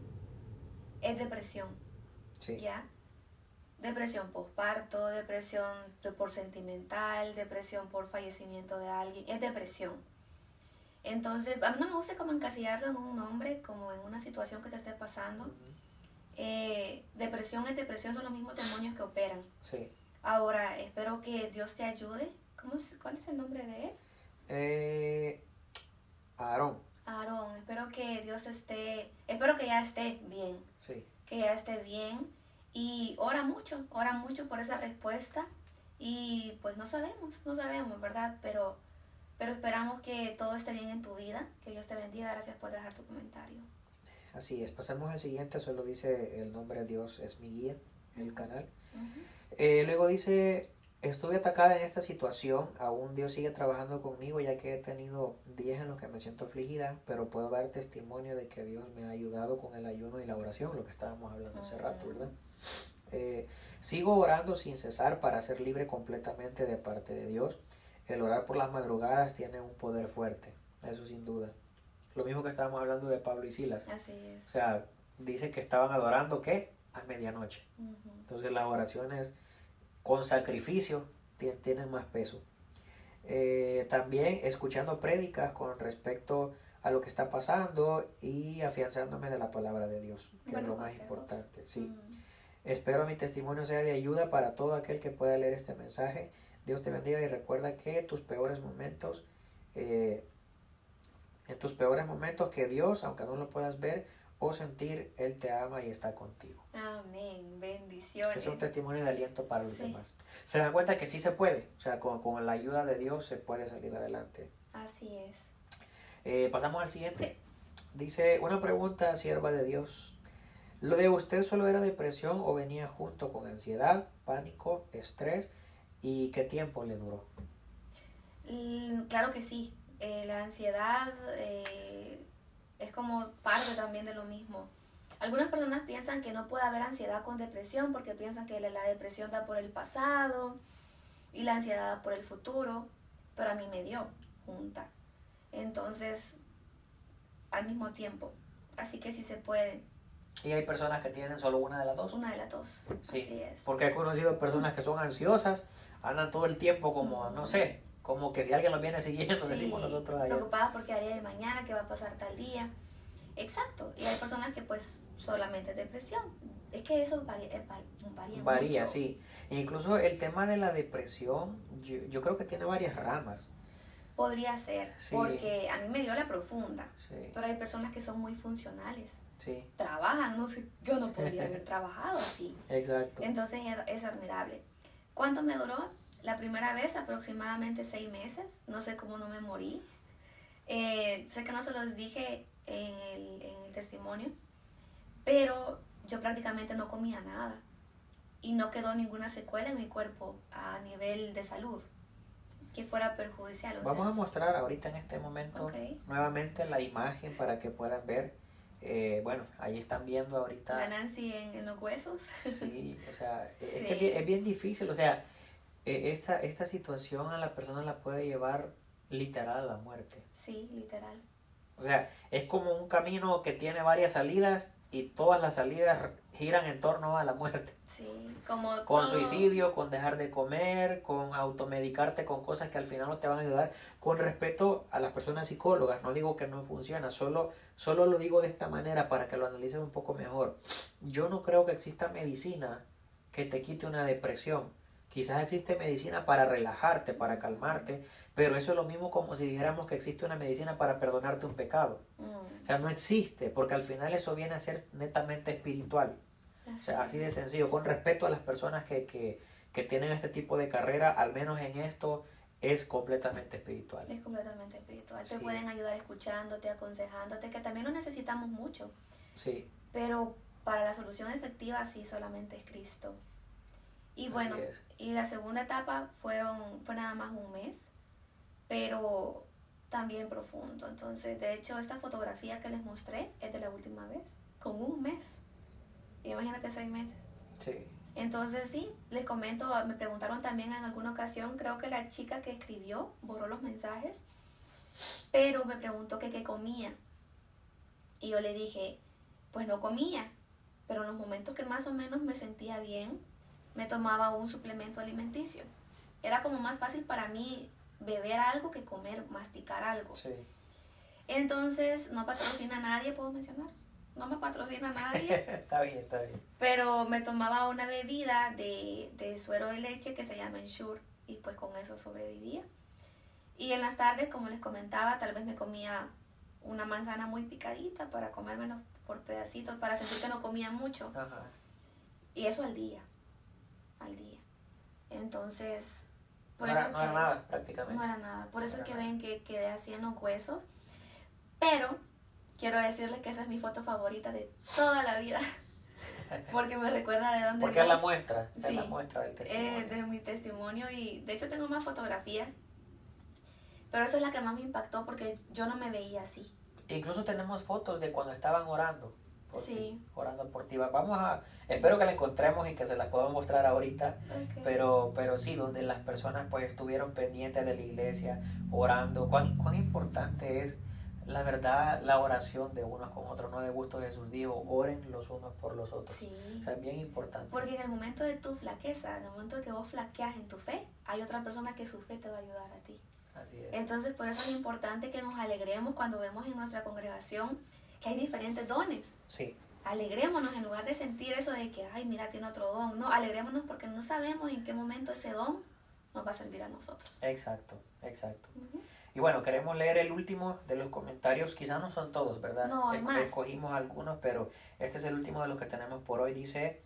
[SPEAKER 2] es depresión.
[SPEAKER 1] Sí.
[SPEAKER 2] ¿Ya? Depresión postparto, depresión por sentimental, depresión por fallecimiento de alguien, es depresión. Entonces, a mí no me gusta como encasillarlo en un nombre, como en una situación que te esté pasando. Depresión es depresión, son los mismos demonios que operan.
[SPEAKER 1] Sí.
[SPEAKER 2] Ahora, espero que Dios te ayude. ¿Cuál es el nombre de él?
[SPEAKER 1] Aarón.
[SPEAKER 2] Aarón, espero que espero que ya esté bien.
[SPEAKER 1] Sí.
[SPEAKER 2] Que ya esté bien. Y ora mucho por esa respuesta. Y pues no sabemos, ¿verdad? Pero esperamos que todo esté bien en tu vida. Que Dios te bendiga. Gracias por dejar tu comentario.
[SPEAKER 1] Así es. Pasamos al siguiente. Solo dice el nombre de Dios es mi guía en el canal. Luego dice, estuve atacada en esta situación. Aún Dios sigue trabajando conmigo, ya que he tenido días en los que me siento afligida, pero puedo dar testimonio de que Dios me ha ayudado con el ayuno y la oración, lo que estábamos hablando hace rato, ¿verdad? Sigo orando sin cesar para ser libre completamente de parte de Dios. El orar por las madrugadas tiene un poder fuerte, eso sin duda. Lo mismo que estábamos hablando de Pablo y Silas.
[SPEAKER 2] Así es.
[SPEAKER 1] O sea, dice que estaban adorando, ¿qué? A medianoche. Entonces las oraciones con sacrificio tienen más peso. También escuchando prédicas con respecto a lo que está pasando y afianzándome de la palabra de Dios, que es lo más importante. Sí. Espero mi testimonio sea de ayuda para todo aquel que pueda leer este mensaje. Dios te bendiga, y recuerda que en tus peores momentos, que Dios, aunque no lo puedas ver o sentir, Él te ama y está contigo.
[SPEAKER 2] Amén, bendiciones.
[SPEAKER 1] Es un testimonio de aliento para los demás. Se dan cuenta que sí se puede, o sea, con la ayuda de Dios se puede salir adelante.
[SPEAKER 2] Así es.
[SPEAKER 1] Pasamos al siguiente. Dice, una pregunta, sierva de Dios. ¿Lo de usted solo era depresión o venía junto con ansiedad, pánico, estrés? ¿Y qué tiempo le duró?
[SPEAKER 2] Claro que sí. La ansiedad es como parte también de lo mismo. Algunas personas piensan que no puede haber ansiedad con depresión porque piensan que la depresión da por el pasado y la ansiedad por el futuro, pero a mí me dio junta. Entonces, al mismo tiempo. Así que sí se puede.
[SPEAKER 1] ¿Y hay personas que tienen solo una de las dos?
[SPEAKER 2] Una de las dos,
[SPEAKER 1] sí,
[SPEAKER 2] así es.
[SPEAKER 1] Porque he conocido personas que son ansiosas, andan todo el tiempo como, no sé, como que si alguien los viene siguiendo, sí, decimos nosotros ayer.
[SPEAKER 2] Preocupadas porque haré de mañana, qué va a pasar tal día. Exacto. Y hay personas que pues solamente depresión. Es que eso varía mucho.
[SPEAKER 1] Sí. Incluso el tema de la depresión, yo creo que tiene varias ramas.
[SPEAKER 2] Podría ser, sí, porque a mí me dio la profunda,
[SPEAKER 1] sí,
[SPEAKER 2] pero hay personas que son muy funcionales.
[SPEAKER 1] Sí.
[SPEAKER 2] Trabajan, no sé, yo no podría haber trabajado así.
[SPEAKER 1] Exacto.
[SPEAKER 2] Entonces es admirable. ¿Cuánto me duró? La primera vez aproximadamente 6 meses. No sé cómo no me morí. Sé que no se los dije en el testimonio, pero yo prácticamente no comía nada y no quedó ninguna secuela en mi cuerpo a nivel de salud que fuera perjudicial.
[SPEAKER 1] Vamos a mostrar ahorita en este momento nuevamente la imagen para que puedan ver. Bueno, ahí están viendo ahorita.
[SPEAKER 2] La Nancy en los huesos.
[SPEAKER 1] Sí, o sea, sí, es que es bien difícil. O sea, esta situación a la persona la puede llevar literal a la muerte.
[SPEAKER 2] Sí, literal.
[SPEAKER 1] O sea, es como un camino que tiene varias salidas y todas las salidas giran en torno a la muerte.
[SPEAKER 2] Sí, como
[SPEAKER 1] con
[SPEAKER 2] todo.
[SPEAKER 1] Suicidio, con dejar de comer, con automedicarte con cosas que al final no te van a ayudar. Con respeto a las personas psicólogas, no digo que no funciona, solo lo digo de esta manera para que lo analicen un poco mejor. Yo no creo que exista medicina que te quite una depresión. Quizás existe medicina para relajarte, para calmarte, pero eso es lo mismo como si dijéramos que existe una medicina para perdonarte un pecado. O sea, no existe, porque al final eso viene a ser netamente espiritual. O sea, así de sencillo. Con respeto a las personas que tienen este tipo de carrera, al menos en esto, es completamente espiritual.
[SPEAKER 2] Es completamente espiritual.
[SPEAKER 1] Sí.
[SPEAKER 2] Te pueden ayudar escuchándote, aconsejándote, que también lo necesitamos mucho.
[SPEAKER 1] Sí.
[SPEAKER 2] Pero para la solución efectiva, sí, solamente es Cristo. Y bueno, y la segunda etapa fue nada más un mes, pero también profundo. Entonces, de hecho, esta fotografía que les mostré es de la última vez, con un mes. Imagínate 6 meses.
[SPEAKER 1] Sí.
[SPEAKER 2] Entonces, sí, les comento, me preguntaron también en alguna ocasión, creo que la chica que escribió borró los mensajes, pero me preguntó que qué comía. Y yo le dije, pues no comía, pero en los momentos que más o menos me sentía bien, me tomaba un suplemento alimenticio. Era como más fácil para mí beber algo que comer, masticar algo.
[SPEAKER 1] Sí.
[SPEAKER 2] Entonces, no patrocina a nadie, ¿puedo mencionar? No me patrocina a nadie.
[SPEAKER 1] Está bien, está bien.
[SPEAKER 2] Pero me tomaba una bebida de suero de leche que se llama Ensure y pues con eso sobrevivía. Y en las tardes, como les comentaba, tal vez me comía una manzana muy picadita para comérmelo por pedacitos, para sentir que no comía mucho.
[SPEAKER 1] Ajá.
[SPEAKER 2] Y eso al día. Entonces,
[SPEAKER 1] no era nada prácticamente.
[SPEAKER 2] No era nada. Por eso es que ven que quedé así en los huesos. Pero quiero decirles que esa es mi foto favorita de toda la vida. Porque me recuerda de dónde
[SPEAKER 1] porque Dios. Es la muestra. Sí, es la muestra del testimonio.
[SPEAKER 2] De mi testimonio. Y de hecho tengo más fotografías. Pero esa es la que más me impactó porque yo no me veía así.
[SPEAKER 1] Incluso tenemos fotos de cuando estaban orando.
[SPEAKER 2] Sí.
[SPEAKER 1] Orando por ti. Vamos a... Espero que la encontremos y que se la podamos mostrar ahorita.
[SPEAKER 2] Okay.
[SPEAKER 1] Pero sí, donde las personas pues estuvieron pendientes de la iglesia, orando. Cuán importante es, la verdad, la oración de unos con otros. No de gusto Jesús dijo, oren los unos por los otros.
[SPEAKER 2] Sí.
[SPEAKER 1] O sea, es bien importante.
[SPEAKER 2] Porque en el momento de tu flaqueza, en el momento que vos flaqueas en tu fe, hay otra persona que su fe te va a ayudar a ti.
[SPEAKER 1] Así es.
[SPEAKER 2] Entonces, por eso es importante que nos alegremos cuando vemos en nuestra congregación que hay diferentes dones.
[SPEAKER 1] Sí.
[SPEAKER 2] Alegrémonos en lugar de sentir eso de que, ay, mira, tiene otro don. No, alegrémonos porque no sabemos en qué momento ese don nos va a servir a nosotros.
[SPEAKER 1] Exacto. Y bueno, queremos leer el último de los comentarios. Quizás no son todos, ¿verdad?
[SPEAKER 2] No, hay más.
[SPEAKER 1] Escogimos algunos, pero este es el último de los que tenemos por hoy. Dice,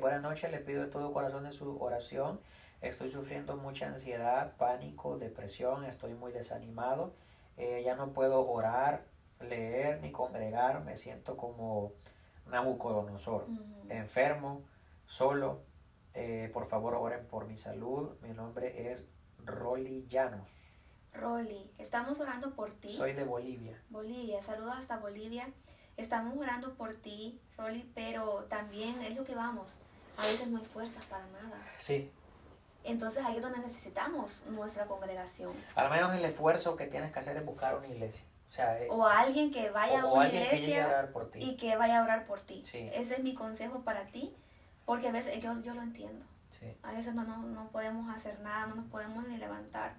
[SPEAKER 1] buenas noches, le pido de todo corazón de su oración. Estoy sufriendo mucha ansiedad, pánico, depresión, estoy muy desanimado. Ya no puedo orar, leer ni congregar. Me siento como Nabucodonosor, enfermo, solo. Por favor, oren por mi salud. Mi nombre es Rolly Llanos.
[SPEAKER 2] Rolly, estamos orando por ti.
[SPEAKER 1] Soy de Bolivia.
[SPEAKER 2] Bolivia, saludos hasta Bolivia. Estamos orando por ti, Rolly, pero también es lo que vamos. A veces no hay fuerzas para nada.
[SPEAKER 1] Sí.
[SPEAKER 2] entonces ahí es donde necesitamos nuestra congregación.
[SPEAKER 1] Al menos el esfuerzo que tienes que hacer es buscar una iglesia. O sea,
[SPEAKER 2] o alguien que vaya a una iglesia
[SPEAKER 1] a orar por ti.
[SPEAKER 2] y que vaya a orar por ti.
[SPEAKER 1] Sí.
[SPEAKER 2] Ese es mi consejo para ti, porque a veces yo lo entiendo.
[SPEAKER 1] Sí.
[SPEAKER 2] A veces no podemos hacer nada, no nos podemos ni levantar.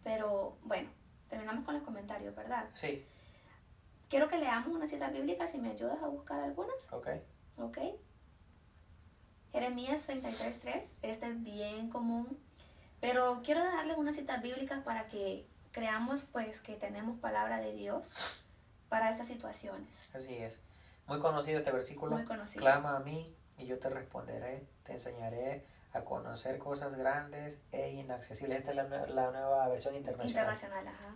[SPEAKER 2] Pero bueno, terminamos con los comentarios, ¿verdad?
[SPEAKER 1] Sí.
[SPEAKER 2] Quiero que leamos una cita bíblica, si me ayudas a buscar algunas.
[SPEAKER 1] Ok.
[SPEAKER 2] Jeremías 33:3, este es bien común, pero quiero darles una cita bíblica para que creamos pues que tenemos palabra de Dios para esas situaciones.
[SPEAKER 1] Así es. Muy conocido este versículo.
[SPEAKER 2] Muy conocido.
[SPEAKER 1] Clama a mí y yo te responderé, te enseñaré a conocer cosas grandes e inaccesibles. Esta es la nueva versión internacional.
[SPEAKER 2] Internacional, ajá.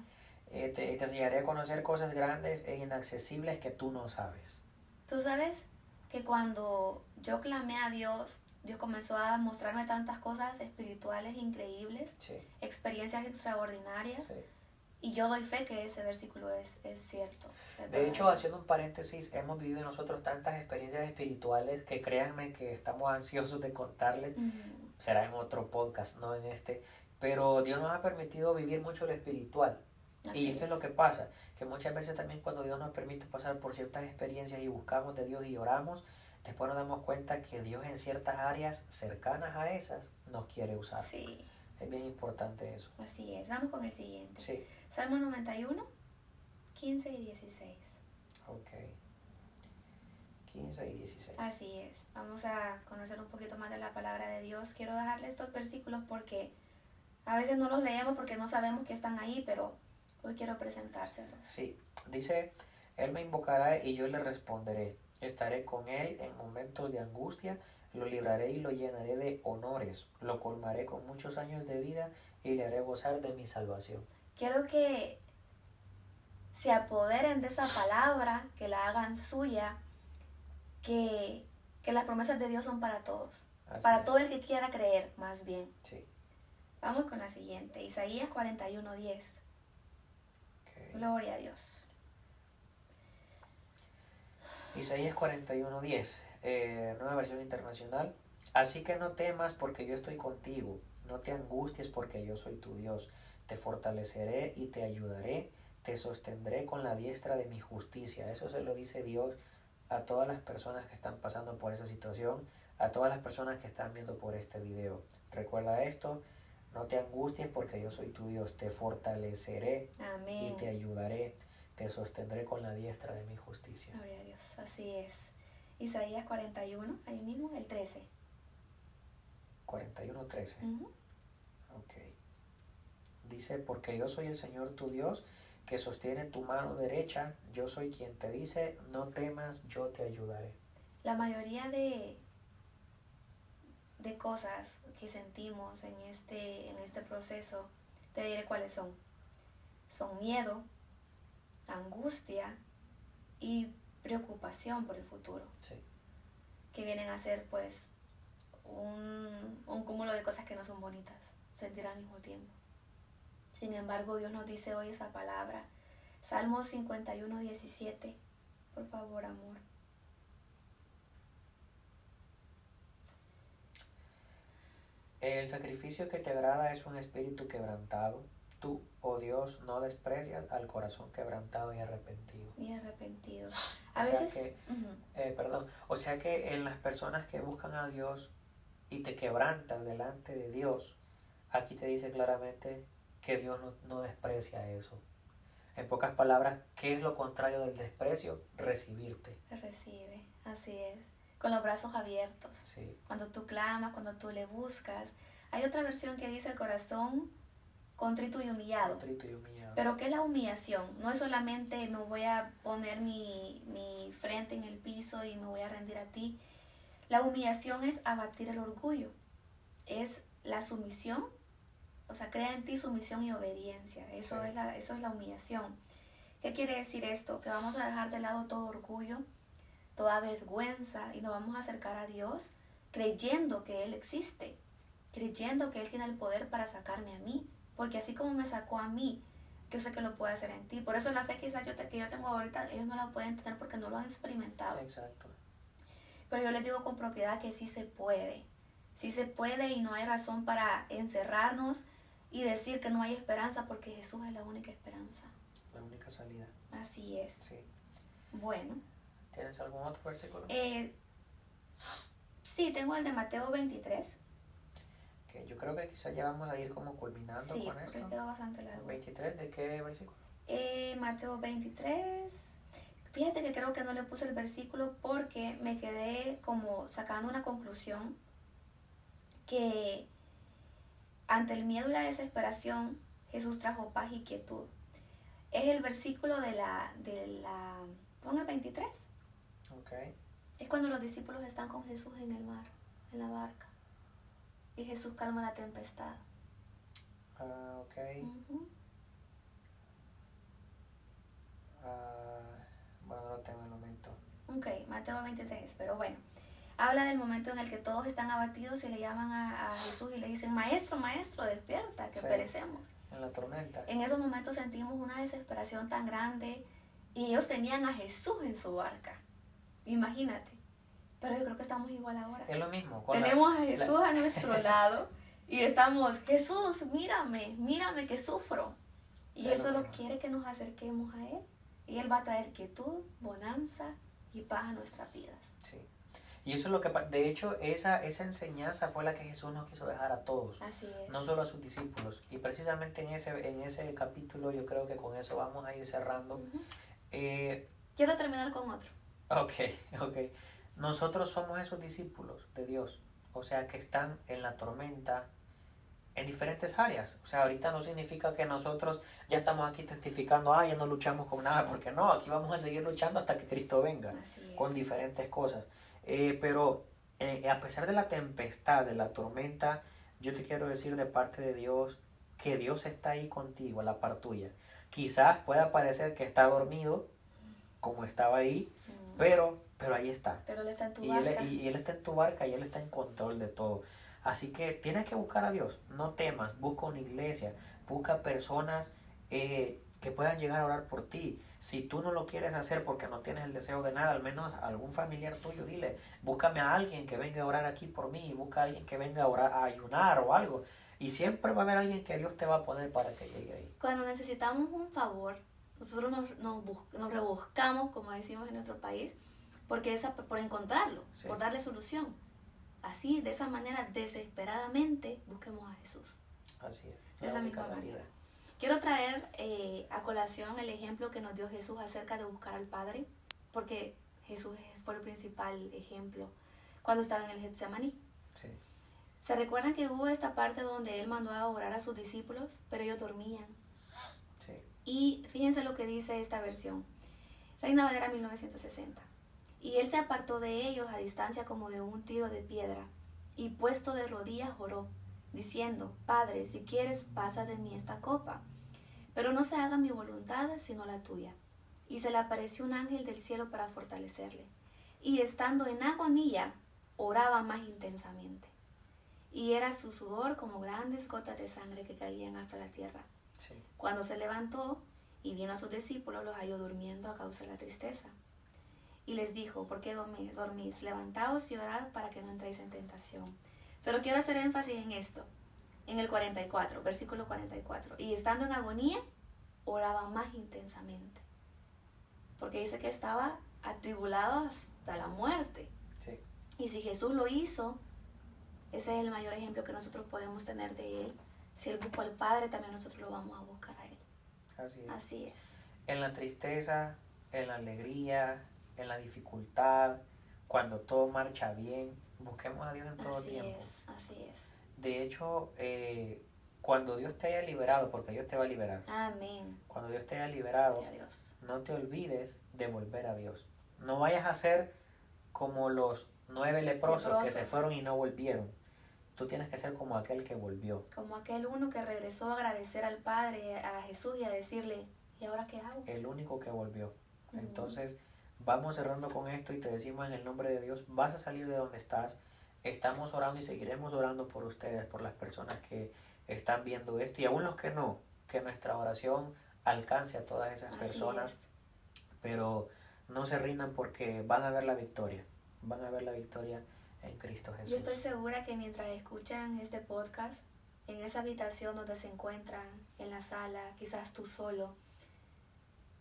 [SPEAKER 1] Te enseñaré a conocer cosas grandes e inaccesibles que tú no sabes.
[SPEAKER 2] Tú sabes que cuando yo clamé a Dios, Dios comenzó a mostrarme tantas cosas espirituales increíbles,
[SPEAKER 1] sí.
[SPEAKER 2] experiencias extraordinarias,
[SPEAKER 1] sí.
[SPEAKER 2] Y yo doy fe que ese versículo es cierto.
[SPEAKER 1] De hecho, haciendo un paréntesis, hemos vivido nosotros tantas experiencias espirituales que créanme que estamos ansiosos de contarles. Será en otro podcast, no en este. Pero Dios nos ha permitido vivir mucho lo espiritual. Y esto es lo que pasa, que muchas veces también cuando Dios nos permite pasar por ciertas experiencias y buscamos de Dios y oramos, después nos damos cuenta que Dios en ciertas áreas cercanas a esas nos quiere usar.
[SPEAKER 2] Sí.
[SPEAKER 1] Es bien importante eso.
[SPEAKER 2] Así es. Vamos con el siguiente.
[SPEAKER 1] Sí.
[SPEAKER 2] Salmo 91, 15 y 16.
[SPEAKER 1] Ok. 15 y 16.
[SPEAKER 2] Así es. Vamos a conocer un poquito más de la palabra de Dios. Quiero dejarle estos versículos porque a veces no los leemos porque no sabemos que están ahí, pero hoy quiero presentárselos.
[SPEAKER 1] Sí. Dice, Él me invocará y yo le responderé. Estaré con Él en momentos de angustia. Lo libraré y lo llenaré de honores. Lo colmaré con muchos años de vida y le haré gozar de mi salvación.
[SPEAKER 2] Quiero que se apoderen de esa palabra, que la hagan suya, que las promesas de Dios son para todos.
[SPEAKER 1] Así
[SPEAKER 2] para
[SPEAKER 1] es.
[SPEAKER 2] todo el que quiera creer, más bien.
[SPEAKER 1] Sí.
[SPEAKER 2] Vamos con la siguiente. Isaías 41:10.
[SPEAKER 1] Okay.
[SPEAKER 2] Gloria a Dios.
[SPEAKER 1] Isaías 41:10, nueva versión internacional. Así que no temas porque yo estoy contigo. No te angusties porque yo soy tu Dios. Te fortaleceré y te ayudaré. Te sostendré con la diestra de mi justicia. Eso se lo dice Dios a todas las personas que están pasando por esa situación, a todas las personas que están viendo por este video. Recuerda esto, no te angusties porque yo soy tu Dios. Te fortaleceré.
[SPEAKER 2] Amén.
[SPEAKER 1] Y te ayudaré. Te sostendré con la diestra de mi justicia.
[SPEAKER 2] Gloria a Dios, así es. Isaías 41, ahí mismo, el 13.
[SPEAKER 1] 41:13.
[SPEAKER 2] Uh-huh.
[SPEAKER 1] Ok. Dice, porque yo soy el Señor tu Dios, que sostiene tu mano derecha. Yo soy quien te dice, no temas, yo te ayudaré.
[SPEAKER 2] La mayoría de cosas que sentimos en este proceso, te diré cuáles son. Son miedo, angustia y preocupación por el futuro.
[SPEAKER 1] Sí.
[SPEAKER 2] Que vienen a ser pues un cúmulo de cosas que no son bonitas, sentir al mismo tiempo. Sin embargo, Dios nos dice hoy esa palabra. Salmo 51:17. Por favor, amor.
[SPEAKER 1] El sacrificio que te agrada es un espíritu quebrantado. Tú, oh Dios, no desprecias al corazón quebrantado y arrepentido.
[SPEAKER 2] A veces...
[SPEAKER 1] O sea que en las personas que buscan a Dios y te quebrantas delante de Dios, aquí te dice claramente que Dios no desprecia eso. En pocas palabras, ¿qué es lo contrario del desprecio? Recibirte.
[SPEAKER 2] Te recibe, así es. Con los brazos abiertos.
[SPEAKER 1] Sí.
[SPEAKER 2] Cuando tú clamas, cuando tú le buscas. Hay otra versión que dice el corazón contrito y humillado.
[SPEAKER 1] Contrito y humillado.
[SPEAKER 2] Pero ¿qué es la humillación? No es solamente me voy a poner mi frente en el piso y me voy a rendir a ti. La humillación es abatir el orgullo. Es la sumisión. O sea, crea en ti sumisión y obediencia. Eso
[SPEAKER 1] Sí.
[SPEAKER 2] eso es la humillación. ¿Qué quiere decir esto? Que vamos a dejar de lado todo orgullo, toda vergüenza y nos vamos a acercar a Dios creyendo que Él existe, creyendo que Él tiene el poder para sacarme a mí, porque así como me sacó a mí, yo sé que lo puede hacer en ti. Por eso la fe que yo tengo ahorita, ellos no la pueden tener porque no lo han experimentado.
[SPEAKER 1] Exacto.
[SPEAKER 2] Pero yo les digo con propiedad que sí se puede. Sí se puede y no hay razón para encerrarnos y decir que no hay esperanza, porque Jesús es la única esperanza.
[SPEAKER 1] La única salida.
[SPEAKER 2] Así es.
[SPEAKER 1] Sí.
[SPEAKER 2] Bueno.
[SPEAKER 1] ¿Tienes algún otro versículo?
[SPEAKER 2] Sí, tengo el de Mateo 23.
[SPEAKER 1] Que yo creo que quizás ya vamos a ir como culminando
[SPEAKER 2] sí,
[SPEAKER 1] con esto.
[SPEAKER 2] Sí, quedó bastante largo.
[SPEAKER 1] ¿23 de qué versículo?
[SPEAKER 2] Mateo 23. Fíjate que creo que no le puse el versículo porque me quedé como sacando una conclusión que ante el miedo y la desesperación Jesús trajo paz y quietud. Es el versículo de la ¿pon el 23?
[SPEAKER 1] Ok.
[SPEAKER 2] Es cuando los discípulos están con Jesús en el mar, en la barca, y Jesús calma la tempestad.
[SPEAKER 1] Ok.
[SPEAKER 2] Uh-huh.
[SPEAKER 1] Bueno, no lo tengo en el momento.
[SPEAKER 2] Ok, Mateo 23, pero bueno. Habla del momento en el que todos están abatidos y le llaman a Jesús y le dicen, maestro, maestro, despierta, que perecemos.
[SPEAKER 1] En la tormenta.
[SPEAKER 2] En esos momentos sentimos una desesperación tan grande y ellos tenían a Jesús en su barca. Imagínate. Pero yo creo que estamos igual ahora.
[SPEAKER 1] Es lo mismo.
[SPEAKER 2] Tenemos a Jesús a nuestro lado y estamos, Jesús, mírame que sufro. Y Él solo quiere que nos acerquemos a Él. Y Él va a traer quietud, bonanza y paz a nuestras vidas.
[SPEAKER 1] Sí. Y eso es lo que, de hecho, esa enseñanza fue la que Jesús nos quiso dejar a todos.
[SPEAKER 2] Así es.
[SPEAKER 1] No solo a sus discípulos. Y precisamente en ese capítulo yo creo que con eso vamos a ir cerrando.
[SPEAKER 2] Uh-huh. Quiero terminar con otro.
[SPEAKER 1] Ok. Nosotros somos esos discípulos de Dios. O sea, que están en la tormenta en diferentes áreas. O sea, ahorita no significa que nosotros ya estamos aquí testificando, ya no luchamos con nada, porque no, aquí vamos a seguir luchando hasta que Cristo venga. Con diferentes cosas. Pero a pesar de la tempestad, de la tormenta, yo te quiero decir de parte de Dios que Dios está ahí contigo, a la par tuya. Quizás pueda parecer que está dormido, como estaba ahí, pero ahí está.
[SPEAKER 2] Pero Él está en tu barca.
[SPEAKER 1] Y Él está en tu barca y Él está en control de todo. Así que tienes que buscar a Dios, no temas, busca una iglesia, busca personas que puedan llegar a orar por ti. Si tú no lo quieres hacer porque no tienes el deseo de nada, al menos a algún familiar tuyo, dile, búscame a alguien que venga a orar aquí por mí, busca a alguien que venga a orar, a ayunar o algo. Y siempre va a haber alguien que Dios te va a poner para que llegue ahí.
[SPEAKER 2] Cuando necesitamos un favor, nosotros nos rebuscamos, como decimos en nuestro país, por encontrarlo, sí, por darle solución. Así, de esa manera, desesperadamente, busquemos a Jesús.
[SPEAKER 1] Así es.
[SPEAKER 2] De esa misma manera. Quiero traer a colación el ejemplo que nos dio Jesús acerca de buscar al Padre, porque Jesús fue el principal ejemplo cuando estaba en el Getsemaní.
[SPEAKER 1] Sí.
[SPEAKER 2] ¿Se recuerdan que hubo esta parte donde Él mandó a orar a sus discípulos, pero ellos dormían?
[SPEAKER 1] Sí.
[SPEAKER 2] Y fíjense lo que dice esta versión. Reina Valera 1960. Y Él se apartó de ellos a distancia como de un tiro de piedra, y puesto de rodillas oró, diciendo, Padre, si quieres, pasa de mí esta copa, pero no se haga mi voluntad, sino la tuya. Y se le apareció un ángel del cielo para fortalecerle. Y estando en agonía, oraba más intensamente. Y era su sudor como grandes gotas de sangre que caían hasta la tierra.
[SPEAKER 1] Sí.
[SPEAKER 2] Cuando se levantó y vino a sus discípulos, los halló durmiendo a causa de la tristeza. Y les dijo, ¿por qué dormís? Levantaos y orad para que no entréis en tentación. Pero quiero hacer énfasis en esto, en el 44, versículo 44. Y estando en agonía, oraba más intensamente. Porque dice que estaba atribulado hasta la muerte.
[SPEAKER 1] Sí.
[SPEAKER 2] Y si Jesús lo hizo, ese es el mayor ejemplo que nosotros podemos tener de Él. Si Él buscó al Padre, también nosotros lo vamos a buscar a Él.
[SPEAKER 1] Así es.
[SPEAKER 2] Así es.
[SPEAKER 1] En la tristeza, en la alegría, en la dificultad, cuando todo marcha bien, busquemos a Dios en todo tiempo.
[SPEAKER 2] Así es.
[SPEAKER 1] De hecho, cuando Dios te haya liberado, porque Dios te va a liberar.
[SPEAKER 2] Amén.
[SPEAKER 1] Cuando Dios te haya liberado, no te olvides de volver a Dios. No vayas a ser como los 9 leprosos que se fueron y no volvieron. Tú tienes que ser como aquel que volvió.
[SPEAKER 2] Como aquel uno que regresó a agradecer al Padre, a Jesús y a decirle, ¿y ahora qué hago?
[SPEAKER 1] El único que volvió. Entonces, vamos cerrando con esto y te decimos en el nombre de Dios, vas a salir de donde estás. Estamos orando y seguiremos orando por ustedes, por las personas que están viendo esto y aún los que no, que nuestra oración alcance a todas esas personas. Pero no se rindan porque van a ver la victoria. Van a ver la victoria en Cristo Jesús.
[SPEAKER 2] Yo estoy segura que mientras escuchan este podcast, en esa habitación donde se encuentran, en la sala, quizás tú solo,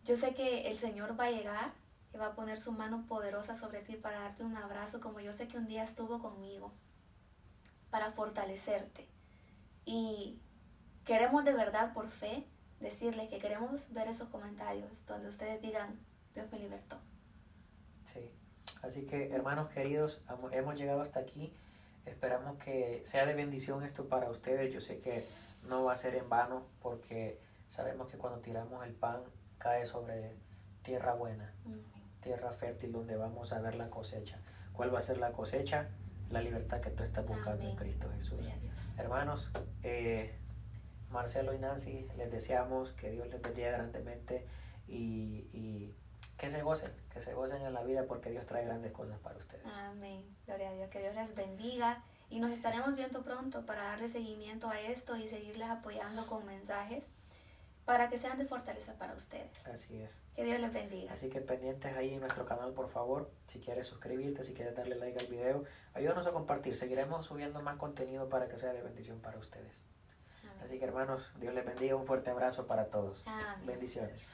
[SPEAKER 2] yo sé que el Señor va a llegar y va a poner su mano poderosa sobre ti para darte un abrazo, como yo sé que un día estuvo conmigo, para fortalecerte. Y queremos de verdad, por fe, decirles que queremos ver esos comentarios donde ustedes digan, Dios me libertó.
[SPEAKER 1] Sí, así que hermanos queridos, hemos llegado hasta aquí. Esperamos que sea de bendición esto para ustedes. Yo sé que no va a ser en vano, porque sabemos que cuando tiramos el pan cae sobre tierra buena, tierra fértil, donde vamos a ver la cosecha. ¿Cuál va a ser la cosecha? La libertad que tú estás buscando. Amén. En Cristo Jesús. Hermanos, Marcelo y Nancy, les deseamos que Dios les bendiga grandemente y que se gocen en la vida, porque Dios trae grandes cosas para ustedes.
[SPEAKER 2] Amén. Gloria a Dios, que Dios les bendiga y nos estaremos viendo pronto para darle seguimiento a esto y seguirles apoyando con mensajes para que sean de fortaleza para ustedes.
[SPEAKER 1] Así es.
[SPEAKER 2] Que Dios les bendiga.
[SPEAKER 1] Así que pendientes ahí en nuestro canal, por favor. Si quieres suscribirte, si quieres darle like al video, ayúdanos a compartir. Seguiremos subiendo más contenido para que sea de bendición para ustedes. Amén. Así que hermanos, Dios les bendiga. Un fuerte abrazo para todos.
[SPEAKER 2] Amén.
[SPEAKER 1] Bendiciones.